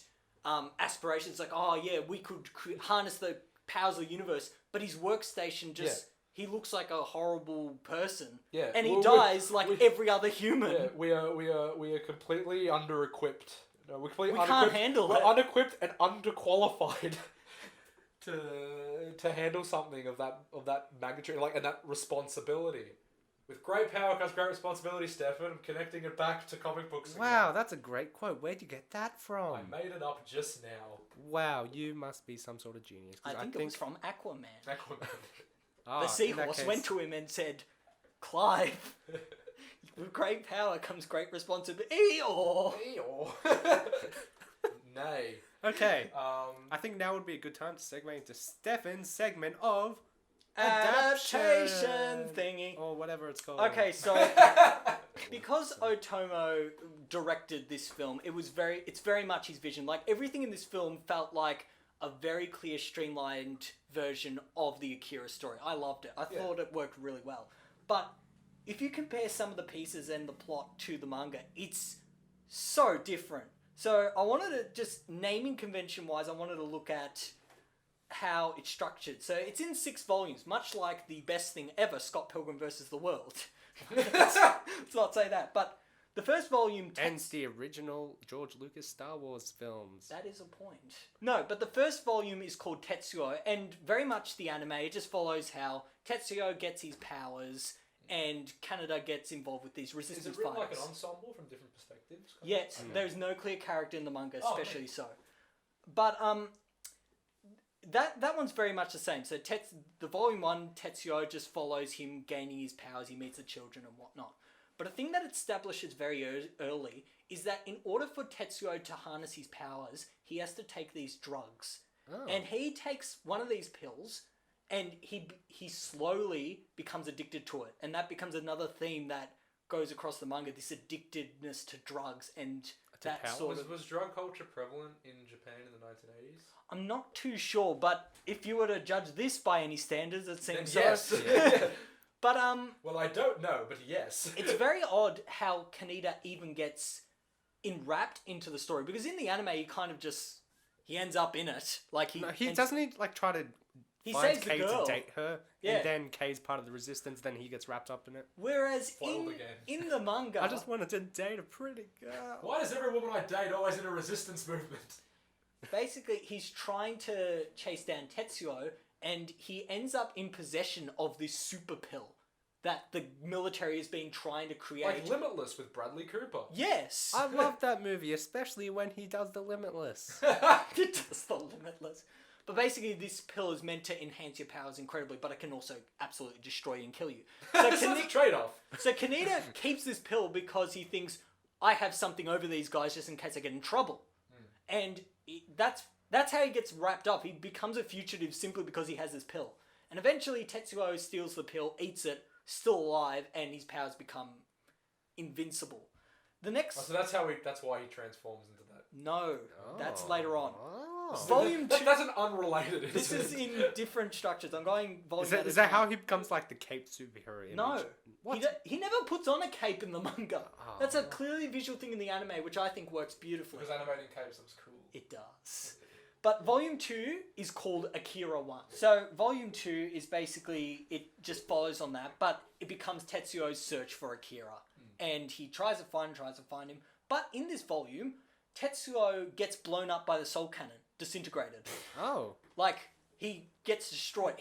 aspirations, like, oh yeah, we could harness the powers of the universe, but his workstation just, he looks like a horrible person. Yeah. And he dies like every other human. Yeah, we are completely under-equipped. No, we're completely We can't handle we're it. unequipped and underqualified to handle something of that magnitude, and that responsibility. With great power comes great responsibility, Stefan. I'm connecting it back to comic books again. Wow, that's a great quote. Where'd you get that from? I made it up just now. Wow, you must be some sort of genius. 'Cause I think it was from Aquaman. Aquaman. Ah, The in seahorse that went case- to him and said, Clive, with great power comes great responsibility. Eeyore! Eeyore. Nay. Okay, I think now would be a good time to segue into Stefan's segment of Adaptation thingy. or whatever it's called. Okay, so because Otomo directed this film, it's very much his vision. Like, everything in this film felt like a very clear, streamlined version of the Akira story. I loved it. I thought it worked really well. But if you compare some of the pieces and the plot to the manga, it's so different. So I wanted to just, naming convention wise, I wanted to look at how it's structured. So it's in 6 volumes, much like the best thing ever, Scott Pilgrim vs. the World. Let's not say that. But The first volume... Ends the original George Lucas Star Wars films. That is a point. No, but the first volume is called Tetsuo, and very much the anime, it just follows how Tetsuo gets his powers, and Canada gets involved with these resistance Is it written fighters. like an ensemble from different perspectives? Yes, there's no clear character in the manga, Oh, especially so. But that one's very much the same. So the volume 1, Tetsuo just follows him gaining his powers, he meets the children and whatnot. But a thing that establishes very early is that in order for Tetsuo to harness his powers, he has to take these drugs. Oh. And he takes one of these pills, and he slowly becomes addicted to it. And that becomes another theme that goes across the manga, this addictedness to drugs and that power. sort of... Was drug culture prevalent in Japan in the 1980s? I'm not too sure, but if you were to judge this by any standards, it seems Then so. yes. But Well, I don't know, but yes. it's very odd how Kaneda even gets enwrapped into the story, because in the anime he kind of just ends up in it. Like Doesn't he like try to he find saves the Kay girl. to date her, Yeah. and then Kay's part of the resistance. Then he gets wrapped up in it. Whereas Foiled again. in the manga, I just wanted to date a pretty girl. Why is every woman I date always in a resistance movement? basically he's trying to chase down Tetsuo, and he ends up in possession of this super pill that the military has been trying to create. Like Limitless with Bradley Cooper. Yes. I love that movie, especially when he does the Limitless. It does the Limitless. But basically, this pill is meant to enhance your powers incredibly, but it can also absolutely destroy you and kill you. So, This is a trade-off. so Kaneda keeps this pill because he thinks, I have something over these guys just in case I get in trouble. And that's how he gets wrapped up. He becomes a fugitive simply because he has this pill. And eventually, Tetsuo steals the pill, eats it, still alive, and his powers become invincible. The next... Oh, so that's why he transforms into that. No, that's later on. Oh. Volume 2... That's an unrelated This is incident. in different structures. I'm going volume... Is that how he becomes like the caped superhero image? No. What? He never puts on a cape in the manga. Oh. That's a clearly visual thing in the anime, which I think works beautifully. Because animating capes looks cool. It does. But Volume 2 is called Akira 1. So Volume 2 is basically, it just follows on that, but it becomes Tetsuo's search for Akira. And he tries to find him. But in this volume, Tetsuo gets blown up by the soul cannon, disintegrated. Oh. Like, he gets destroyed.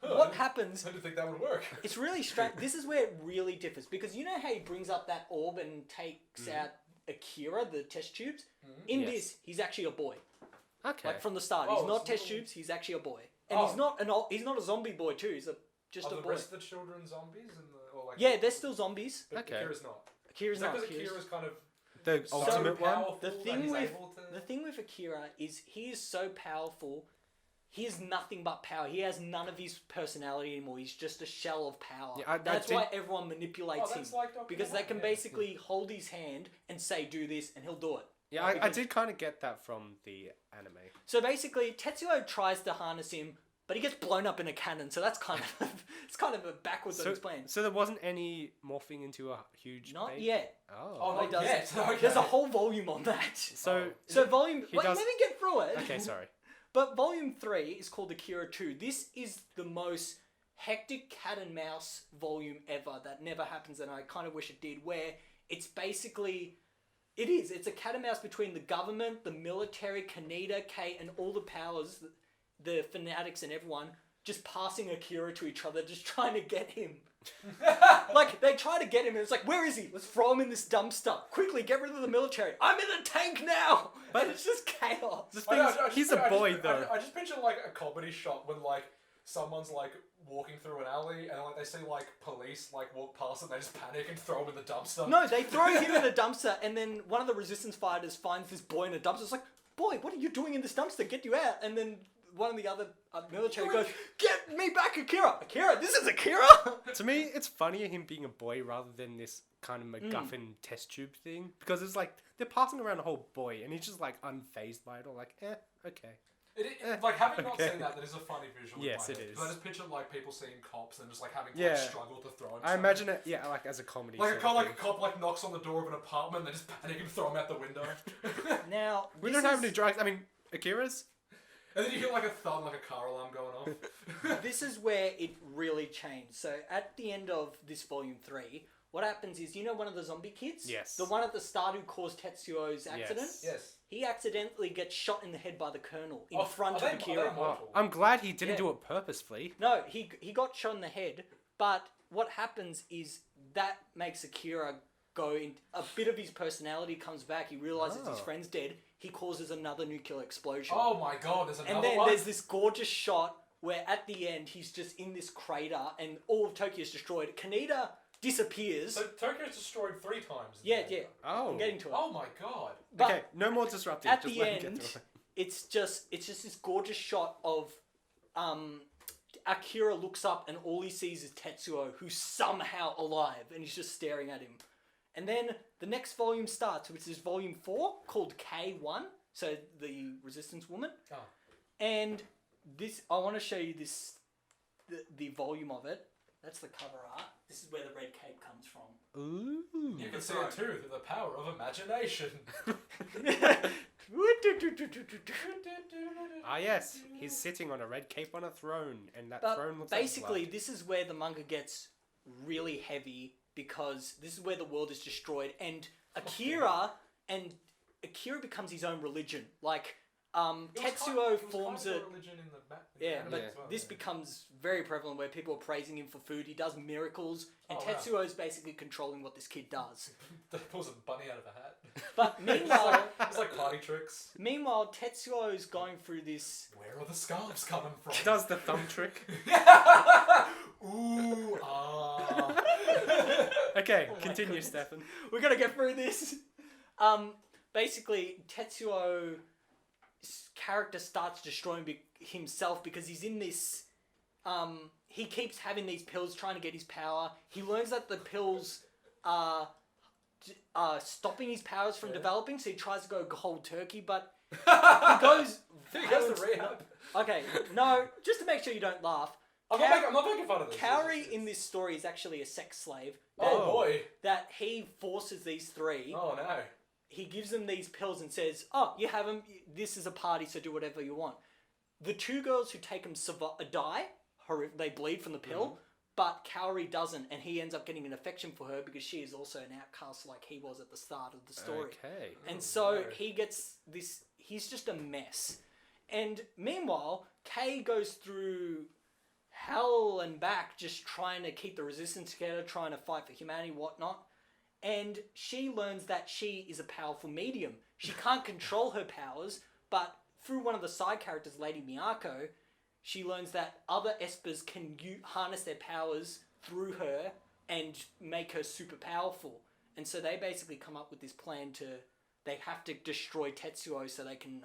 What happens... I didn't think that would work. It's really strange. This is where it really differs, because you know how he brings up that orb and takes out Akira, the test tubes? In Yes. this, he's actually a boy. Okay. Like from the start, Oh, he's not it's test little- tubes. He's actually a boy, and he's not a zombie boy too. He's just Are a the boy. rest of the children zombies? Or like, Yeah, they're still zombies. But Okay. Akira's not. Akira's Is that not. because Akira's kind of the so ultimate one? powerful The that thing he's with able to... the thing with Akira is he is so powerful. He is nothing but power. He has none of his personality anymore. He's just a shell of power. Yeah, That's why everyone manipulates Oh, him that's like Dr. because they Who, can yeah. basically hold his hand and say, "Do this," and he'll do it. Yeah, I did kind of get that from the anime. So basically, Tetsuo tries to harness him, but he gets blown up in a cannon. So that's kind of it's kind of a backwards on his plan. So there wasn't any morphing into a huge Not baby? yet. Oh. Oh, He not does- yet. Okay. There's a whole volume on that. So So volume... He Wait, does- let me get through it. okay, sorry. But volume 3 is called Akira 2. This is the most hectic cat and mouse volume ever that never happens, and I kind of wish it did, where it's basically... It's a cat and mouse between the government, the military, Kaneda, Kay, and all the powers, the fanatics and everyone, just passing Akira to each other, just trying to get him. Like, they try to get him, and it's like, where is he? Let's throw him in this dumpster. Quickly, get rid of the military. I'm in a tank now! But- And it's just chaos. The thing is, he's a boy though. I just picture like a comedy shot when like someone's like walking through an alley and like they see like police like walk past and they just panic and throw him in the dumpster. No, they throw him in a dumpster, and then one of the resistance fighters finds this boy in a dumpster. It's like, boy, what are you doing in this dumpster? Get you out! And then one of the other military goes, get me back, Akira! Akira, this is Akira! To me, it's funnier him being a boy rather than this kind of MacGuffin test tube thing. Because it's like, they're passing around a whole boy, and he's just like unfazed by it, or like, okay. Like having not Okay. seen that is a funny visual. Yes, in my it head. is. 'Cause I just picture like people seeing cops and just like having to Yeah. like, struggle to throw him. I imagine it, yeah, like as a comedy. Like sort a of like a thing. cop like knocks on the door of an apartment and they just panic and throw him out the window. Now, We this don't have is- any drugs. I mean, Akira's? And then you hear like a thud, like a car alarm going off. This is where it really changed. So at the end of this volume 3, what happens is, you know one of the zombie kids? Yes. The one at the start who caused Tetsuo's accident? Yes. He accidentally gets shot in the head by the Colonel in Oh, front are of they- Akira. are they mortal? I'm glad he didn't Yeah. do it purposefully. No, he got shot in the head, but what happens is that makes Akira go in. A bit of his personality comes back. He realizes his Oh. friend's dead. He causes another nuclear explosion. Oh my god, there's another and then one? there's this gorgeous shot where at the end he's just in this crater and all of Tokyo's destroyed. Kaneda disappears. So Tokyo's destroyed 3 times. in Yeah, the yeah. game. Oh. I'm getting to it. Oh my god. But Okay, no more disrupting. at Just the let him get end, through it. it's just this gorgeous shot of Akira looks up and all he sees is Tetsuo, who's somehow alive, and he's just staring at him. And then the next volume starts, which is volume 4, called K1, so the Resistance Woman. Oh. And this, I want to show you the volume of it. That's the cover art. This is where the red cape comes from. Ooh. You can see it too through the power of imagination. Ah, yes. He's sitting on a red cape on a throne, and that But throne looks basically, like blood. this is where the manga gets really heavy because this is where the world is destroyed, and Akira becomes his own religion. Like Tetsuo forms a religion in the back. yeah, anime but as well, this yeah. becomes very prevalent where people are praising him for food. He does miracles, and Oh, wow. Tetsuo's basically controlling what this kid does. They pulls a bunny out of a hat. But meanwhile, It's like party tricks. Tetsuo's going through this. Where are the scarves coming from? Does the thumb trick. Ooh, ah. Okay, Oh my continue, goodness. Stefan. We're gonna get through this. Basically, Tetsuo's character starts destroying himself because he's in this. He keeps having these pills, trying to get his power. He learns that the pills are stopping his powers from developing, so he tries to go cold turkey, but he goes. He goes to rehab. Okay, no, just to make sure you don't laugh. I'm not making fun of this. Kaori in this story is actually a sex slave. Oh boy. That he forces these three. Oh no. He gives them these pills and says, "Oh, you have them. This is a party, so do whatever you want." The 2 girls who take them die. They bleed from the pill, but Kaori doesn't, and he ends up getting an affection for her because she is also an outcast, like he was at the start of the story. Okay. And so he gets this. He's just a mess. And meanwhile, Kay goes through hell and back, just trying to keep the resistance together, trying to fight for humanity, whatnot. And she learns that she is a powerful medium. She can't control her powers, but through one of the side characters, Lady Miyako, she learns that other espers can harness their powers through her and make her super powerful. And so they basically come up with this plan they have to destroy Tetsuo so they can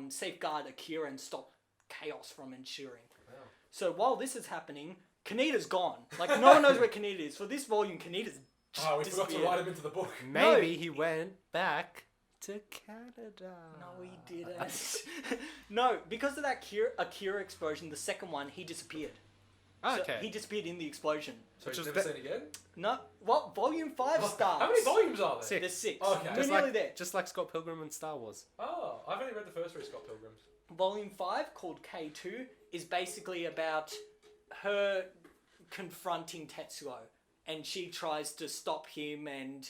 safeguard Akira and stop chaos from ensuing. Wow. So while this is happening, Kaneda's gone. Like, no one knows where Kaneda is. For this volume, Kaneda's Oh, we forgot to disappeared. write him into the book. Maybe he went back to Canada. No, he didn't. No, because of that Akira explosion, the second one, he disappeared. So Okay. he disappeared in the explosion. So Which he's was never the- seen again? No, well, volume 5 starts. How many volumes are there? 6. There's 6. Okay. We're Just nearly like, there. just like Scott Pilgrim and Star Wars. Oh, I've only read the first 3 Scott Pilgrims. Volume 5, called K2, is basically about her confronting Tetsuo. And she tries to stop him, and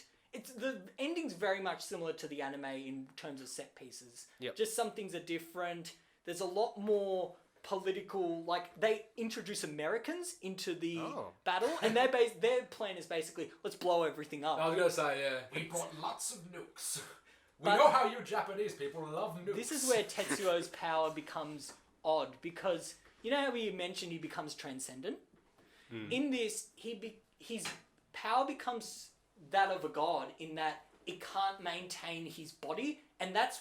the ending's very much similar to the anime in terms of set pieces. Yep. Just some things are different. There's a lot more political, like, they introduce Americans into the battle, and their plan is basically, let's blow everything up. I was going to say, yeah. We brought lots of nukes. We But- know how you Japanese people love nukes. This is where Tetsuo's power becomes odd, because you know how we mentioned he becomes transcendent? In this, his power becomes that of a god in that it can't maintain his body, and that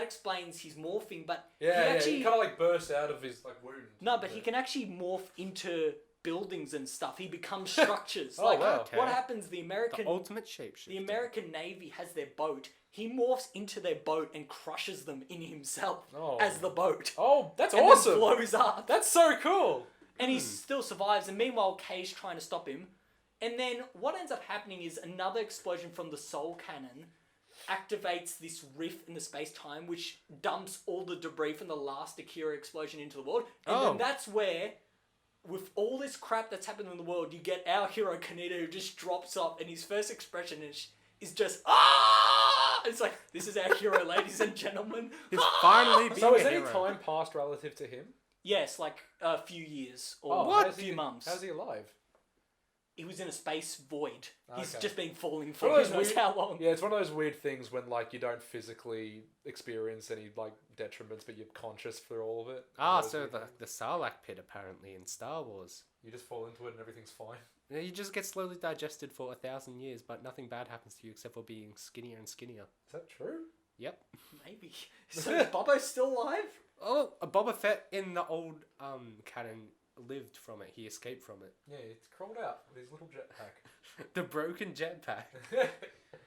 explains his morphing, but he he kind of like burst out of his like wound. No, but he can actually morph into buildings and stuff. He becomes structures. Oh, like wow. Okay. what happens, the Ultimate shapeshifter. The American Navy has their boat. He morphs into their boat and crushes them in himself Oh. as the boat. Oh, that's And awesome. then blows up. That's so cool. And he still survives, and meanwhile Kei's trying to stop him. And then what ends up happening is another explosion from the Soul Cannon activates this rift in the space-time, which dumps all the debris from the last Akira explosion into the world. And then that's where with all this crap that's happened in the world, you get our hero Kaneda who just drops up, and his first expression is just ah. It's like, this is our hero, ladies and gentlemen. He's finally being So a is any hero. time passed relative to him? Yes, like a few years or Oh, a few months. How's he alive? He was in a space void. He's Okay. just been falling One for of who those knows weird- how long. Yeah, it's one of those weird things when like you don't physically experience any like detriments, but you're conscious through all of it. Ah, One of those so weird the things. Sarlacc pit apparently in Star Wars. You just fall into it and everything's fine. Yeah, you just get slowly digested for 1,000 years, but nothing bad happens to you except for being skinnier and skinnier. Is that true? Maybe. So is Bobo still alive? Oh, Boba Fett in the old canon lived from it. He escaped from it. Yeah, it's crawled out with his little jetpack. The broken jetpack.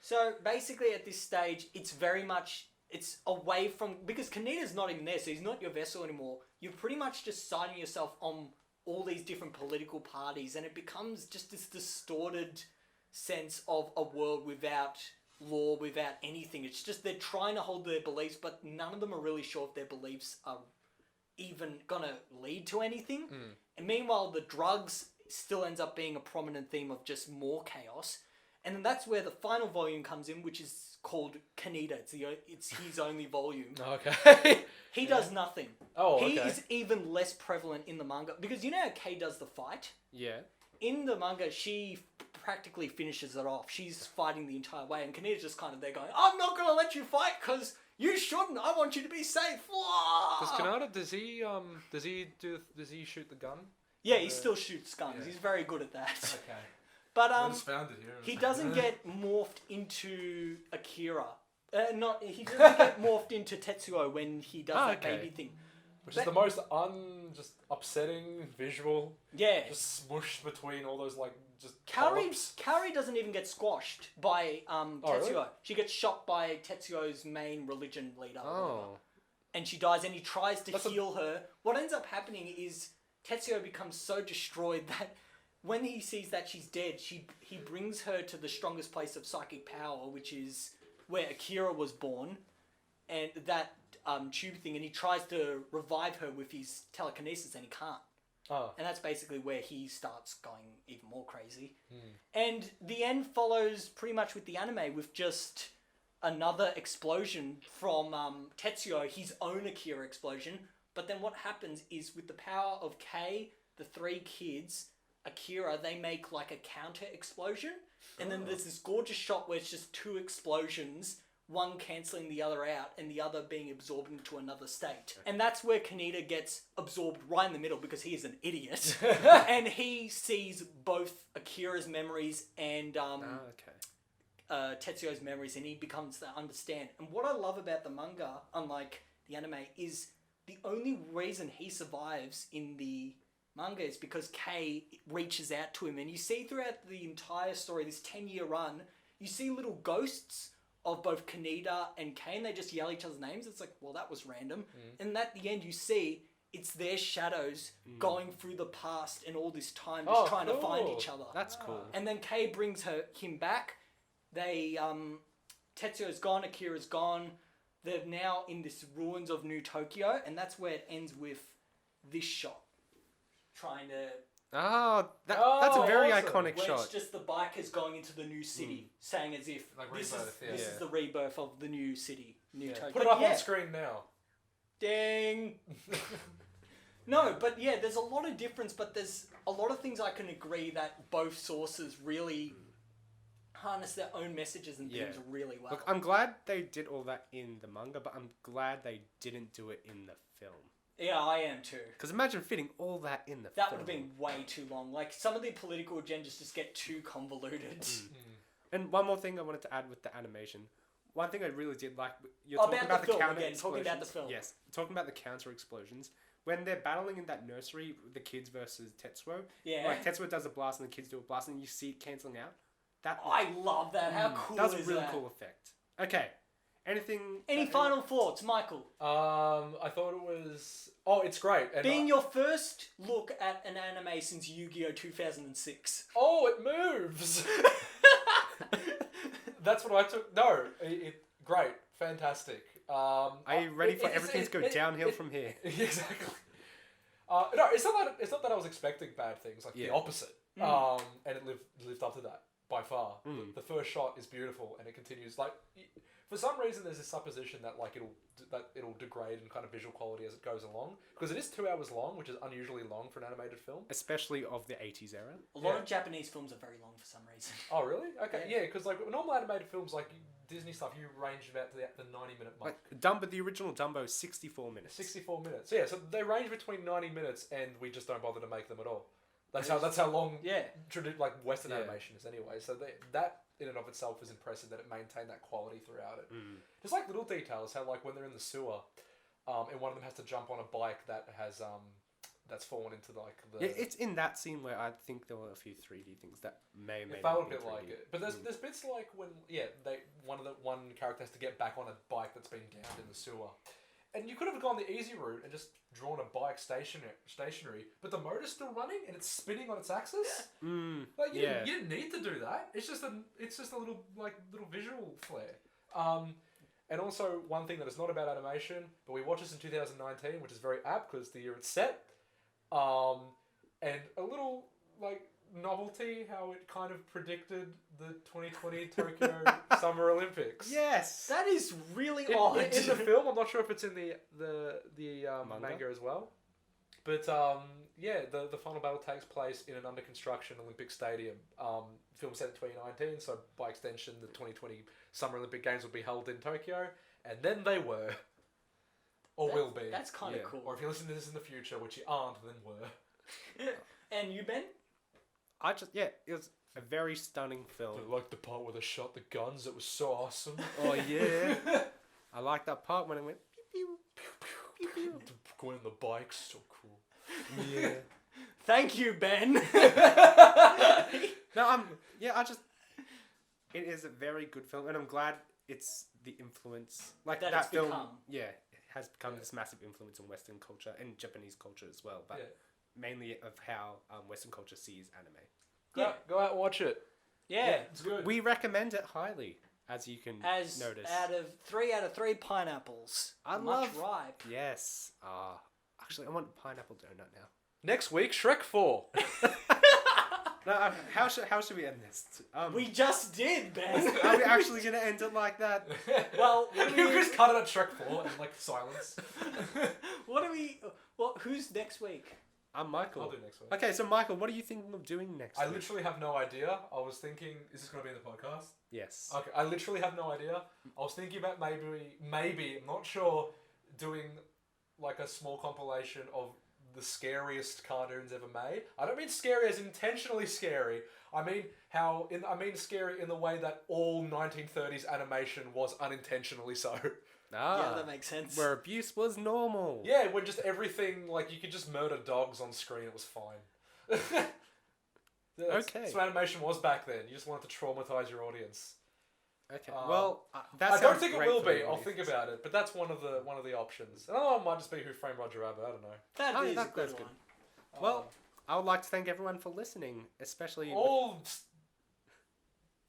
So basically at this stage, it's very much, it's away from, because Kaneda's not even there, so he's not your vessel anymore. You're pretty much just signing yourself on all these different political parties, and it becomes just this distorted sense of a world without law, without anything. It's just they're trying to hold their beliefs, but none of them are really sure if their beliefs are even gonna lead to anything. And meanwhile, the drugs still ends up being a prominent theme of just more chaos. And then that's where the final volume comes in, which is called Kaneda. It's his only volume. Okay. He does nothing. Oh, He okay. is even less prevalent in the manga. Because you know how Kay does the fight? Yeah. In the manga, she practically finishes it off. She's fighting the entire way. And Kaneda's just kind of there going, I'm not going to let you fight because you shouldn't. I want you to be safe. Does Kaneda, does he shoot the gun? Yeah, he still shoots guns. Yeah. He's very good at that. Okay. But found it here. he doesn't get morphed into Akira. He doesn't get morphed into Tetsuo when he does that okay. baby thing. Which is the most just upsetting visual. Yeah. Just smooshed between all those like just Kaori doesn't even get squashed by Tetsuo. really? She gets shot by Tetsuo's main religion leader. or whatever. Oh. And she dies, and he tries to That's a- heal her. What ends up happening is Tetsuo becomes so destroyed that when he sees that she's dead, he brings her to the strongest place of psychic power, which is where Akira was born, and that tube thing, and he tries to revive her with his telekinesis, and he can't. Oh. And that's basically where he starts going even more crazy. And the end follows pretty much with the anime, with just another explosion from Tetsuo, his own Akira explosion. But then what happens is, with the power of Kei, the three kids, Akira, they make like a counter explosion. And then there's this gorgeous shot where it's just two explosions, one cancelling the other out and the other being absorbed into another state. And that's where Kaneda gets absorbed right in the middle because he is an idiot. And he sees both Akira's memories and Tetsuo's memories, and he becomes to understand. And what I love about the manga, unlike the anime, is the only reason he survives in the manga is because Kei reaches out to him. And you see throughout the entire story, this 10-year run, you see little ghosts of both Kaneda and Kei, and they just yell each other's names. It's like, well, that was random. And at the end, you see it's their shadows going through the past and all this time just trying to find each other. That's cool. And then Kei brings him back. They, Tetsuo's gone, Akira's gone. They're now in this ruins of New Tokyo, and that's where it ends with this shot. Trying to... That's a very awesome. iconic Where shot. it's just the bikers going into the new city, saying as if Like this rebirth, is yeah. the rebirth of the new city, New Tokyo. Put it up Yeah. on screen now. Ding! No, but yeah, there's a lot of difference, but there's a lot of things I can agree that both sources really harness their own messages and themes really well. Look, I'm glad they did all that in the manga, but I'm glad they didn't do it in the film. Yeah, I am too. Because imagine fitting all that in the That film. would have been way too long. Like, some of the political agendas just get too convoluted. And one more thing I wanted to add with the animation. One thing I really did like, you're About talking about the the film counter again, explosions. talking about the film. Yes, talking about the counter explosions. When they're battling in that nursery, the kids versus Tetsuo. Yeah. Like, Tetsuo does a blast and the kids do a blast and you see it cancelling out. That I love that. How cool That's a is really that? cool effect. Okay. Anything... Any final thoughts, Michael? I thought it was... Oh, it's great. And Being your first look at an anime since Yu-Gi-Oh! 2006. Oh, it moves! That's what I took... No, great. Fantastic. Are you ready for everything to go downhill from here? Exactly. No, it's not that I was expecting bad things. Like the Yeah. opposite. And it lived up to that by far. The first shot is beautiful, and it continues. Like for some reason, there's this supposition that like it'll degrade in kind of visual quality as it goes along, because it is 2 hours long, which is unusually long for an animated film. Especially of the 80s era. A lot of Japanese films are very long for some reason. Oh really? Okay, Yeah. yeah, because like normal animated films, like Disney stuff, you range about to the 90-minute mark. Like Dumbo, the original Dumbo, is 64 minutes. 64 minutes. Yeah, so they range between 90 minutes, and we just don't bother to make them at all. That's how long like Western animation is anyway. So that in and of itself is impressive that it maintained that quality throughout it. Just like little details, how like when they're in the sewer, and one of them has to jump on a bike that has that's fallen into like the. Yeah, it's in that scene where I think there were a few 3D things that may It not felt a be bit 3D. like it, but there's bits like when one character has to get back on a bike that's been downed in the sewer, and you could have gone the easy route and just drawn a bike stationary, but the motor's still running and it's spinning on its axis. Like you didn't need to do that. It's just a little visual flair. And also one thing that is not about animation, but we watched this in 2019, which is very apt because the year it's set. And a little like novelty how it kind of predicted the 2020 Tokyo Summer Olympics. Yes! That is really In odd. the film, I'm not sure if it's in the manga as well. But the final battle takes place in an under construction Olympic stadium. Film set in 2019, so by extension, the 2020 Summer Olympic Games will be held in Tokyo, and then they were, or will be. That's kind of cool. Or if you listen to this in the future, which you aren't, then were. And you, Ben? It was a very stunning film. I like the part where they shot the guns. It was so awesome. Oh yeah, I like that part when it went. Pew, pew, pew, pew. Going on the bike, so cool. Yeah. Thank you, Ben. No, it is a very good film, and I'm glad it's the influence like That that it's film. become. Yeah, it has become this massive influence in Western culture and Japanese culture as well, but mainly of how Western culture sees anime. Go out and watch it. Yeah. It's good. We recommend it highly, as you can As notice. three out of three pineapples. I much love- ripe. Yes. Actually, I want pineapple donut now. Next week, Shrek 4. No, how should we end this? We just did, Ben. Are we actually gonna end it like that? Well, you just cut it at Shrek 4 and like silence. Who's next week? I'm Michael. I'll do next week. Okay, so Michael, what are you thinking of doing next I week? literally have no idea. I was thinking, is this going to be in the podcast? Yes. Okay, I literally have no idea. I was thinking about maybe, I'm not sure, doing like a small compilation of the scariest cartoons ever made. I don't mean scary as intentionally scary. I mean scary in the way that all 1930s animation was unintentionally so. Yeah, that makes sense. Where abuse was normal. Yeah, when just everything, like you could just murder dogs on screen, it was fine. Okay. That's what animation was back then. You just wanted to traumatize your audience. Okay. Well, that I don't sounds think it great will for be. the I'll think audience. about it. But that's one of the options. Another one might just be Who Framed Roger Rabbit. I don't know. That is a that's good good. one. Well, I would like to thank everyone for listening, especially.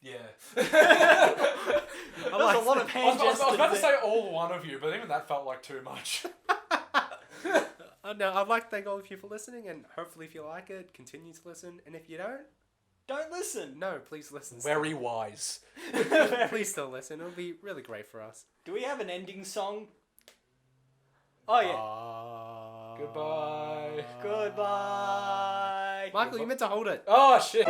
Yeah. There's a like lot of I hand was about to gestures say all one of you, but even that felt like too much. No, I'd like to thank all of you for listening, and hopefully, if you like it, continue to listen. And if you Don't listen. no, please listen. Very wise. Please still listen. It'll be really great for us. Do we have an ending song? Oh yeah. Goodbye. Goodbye. Michael, you meant to hold it. Oh shit.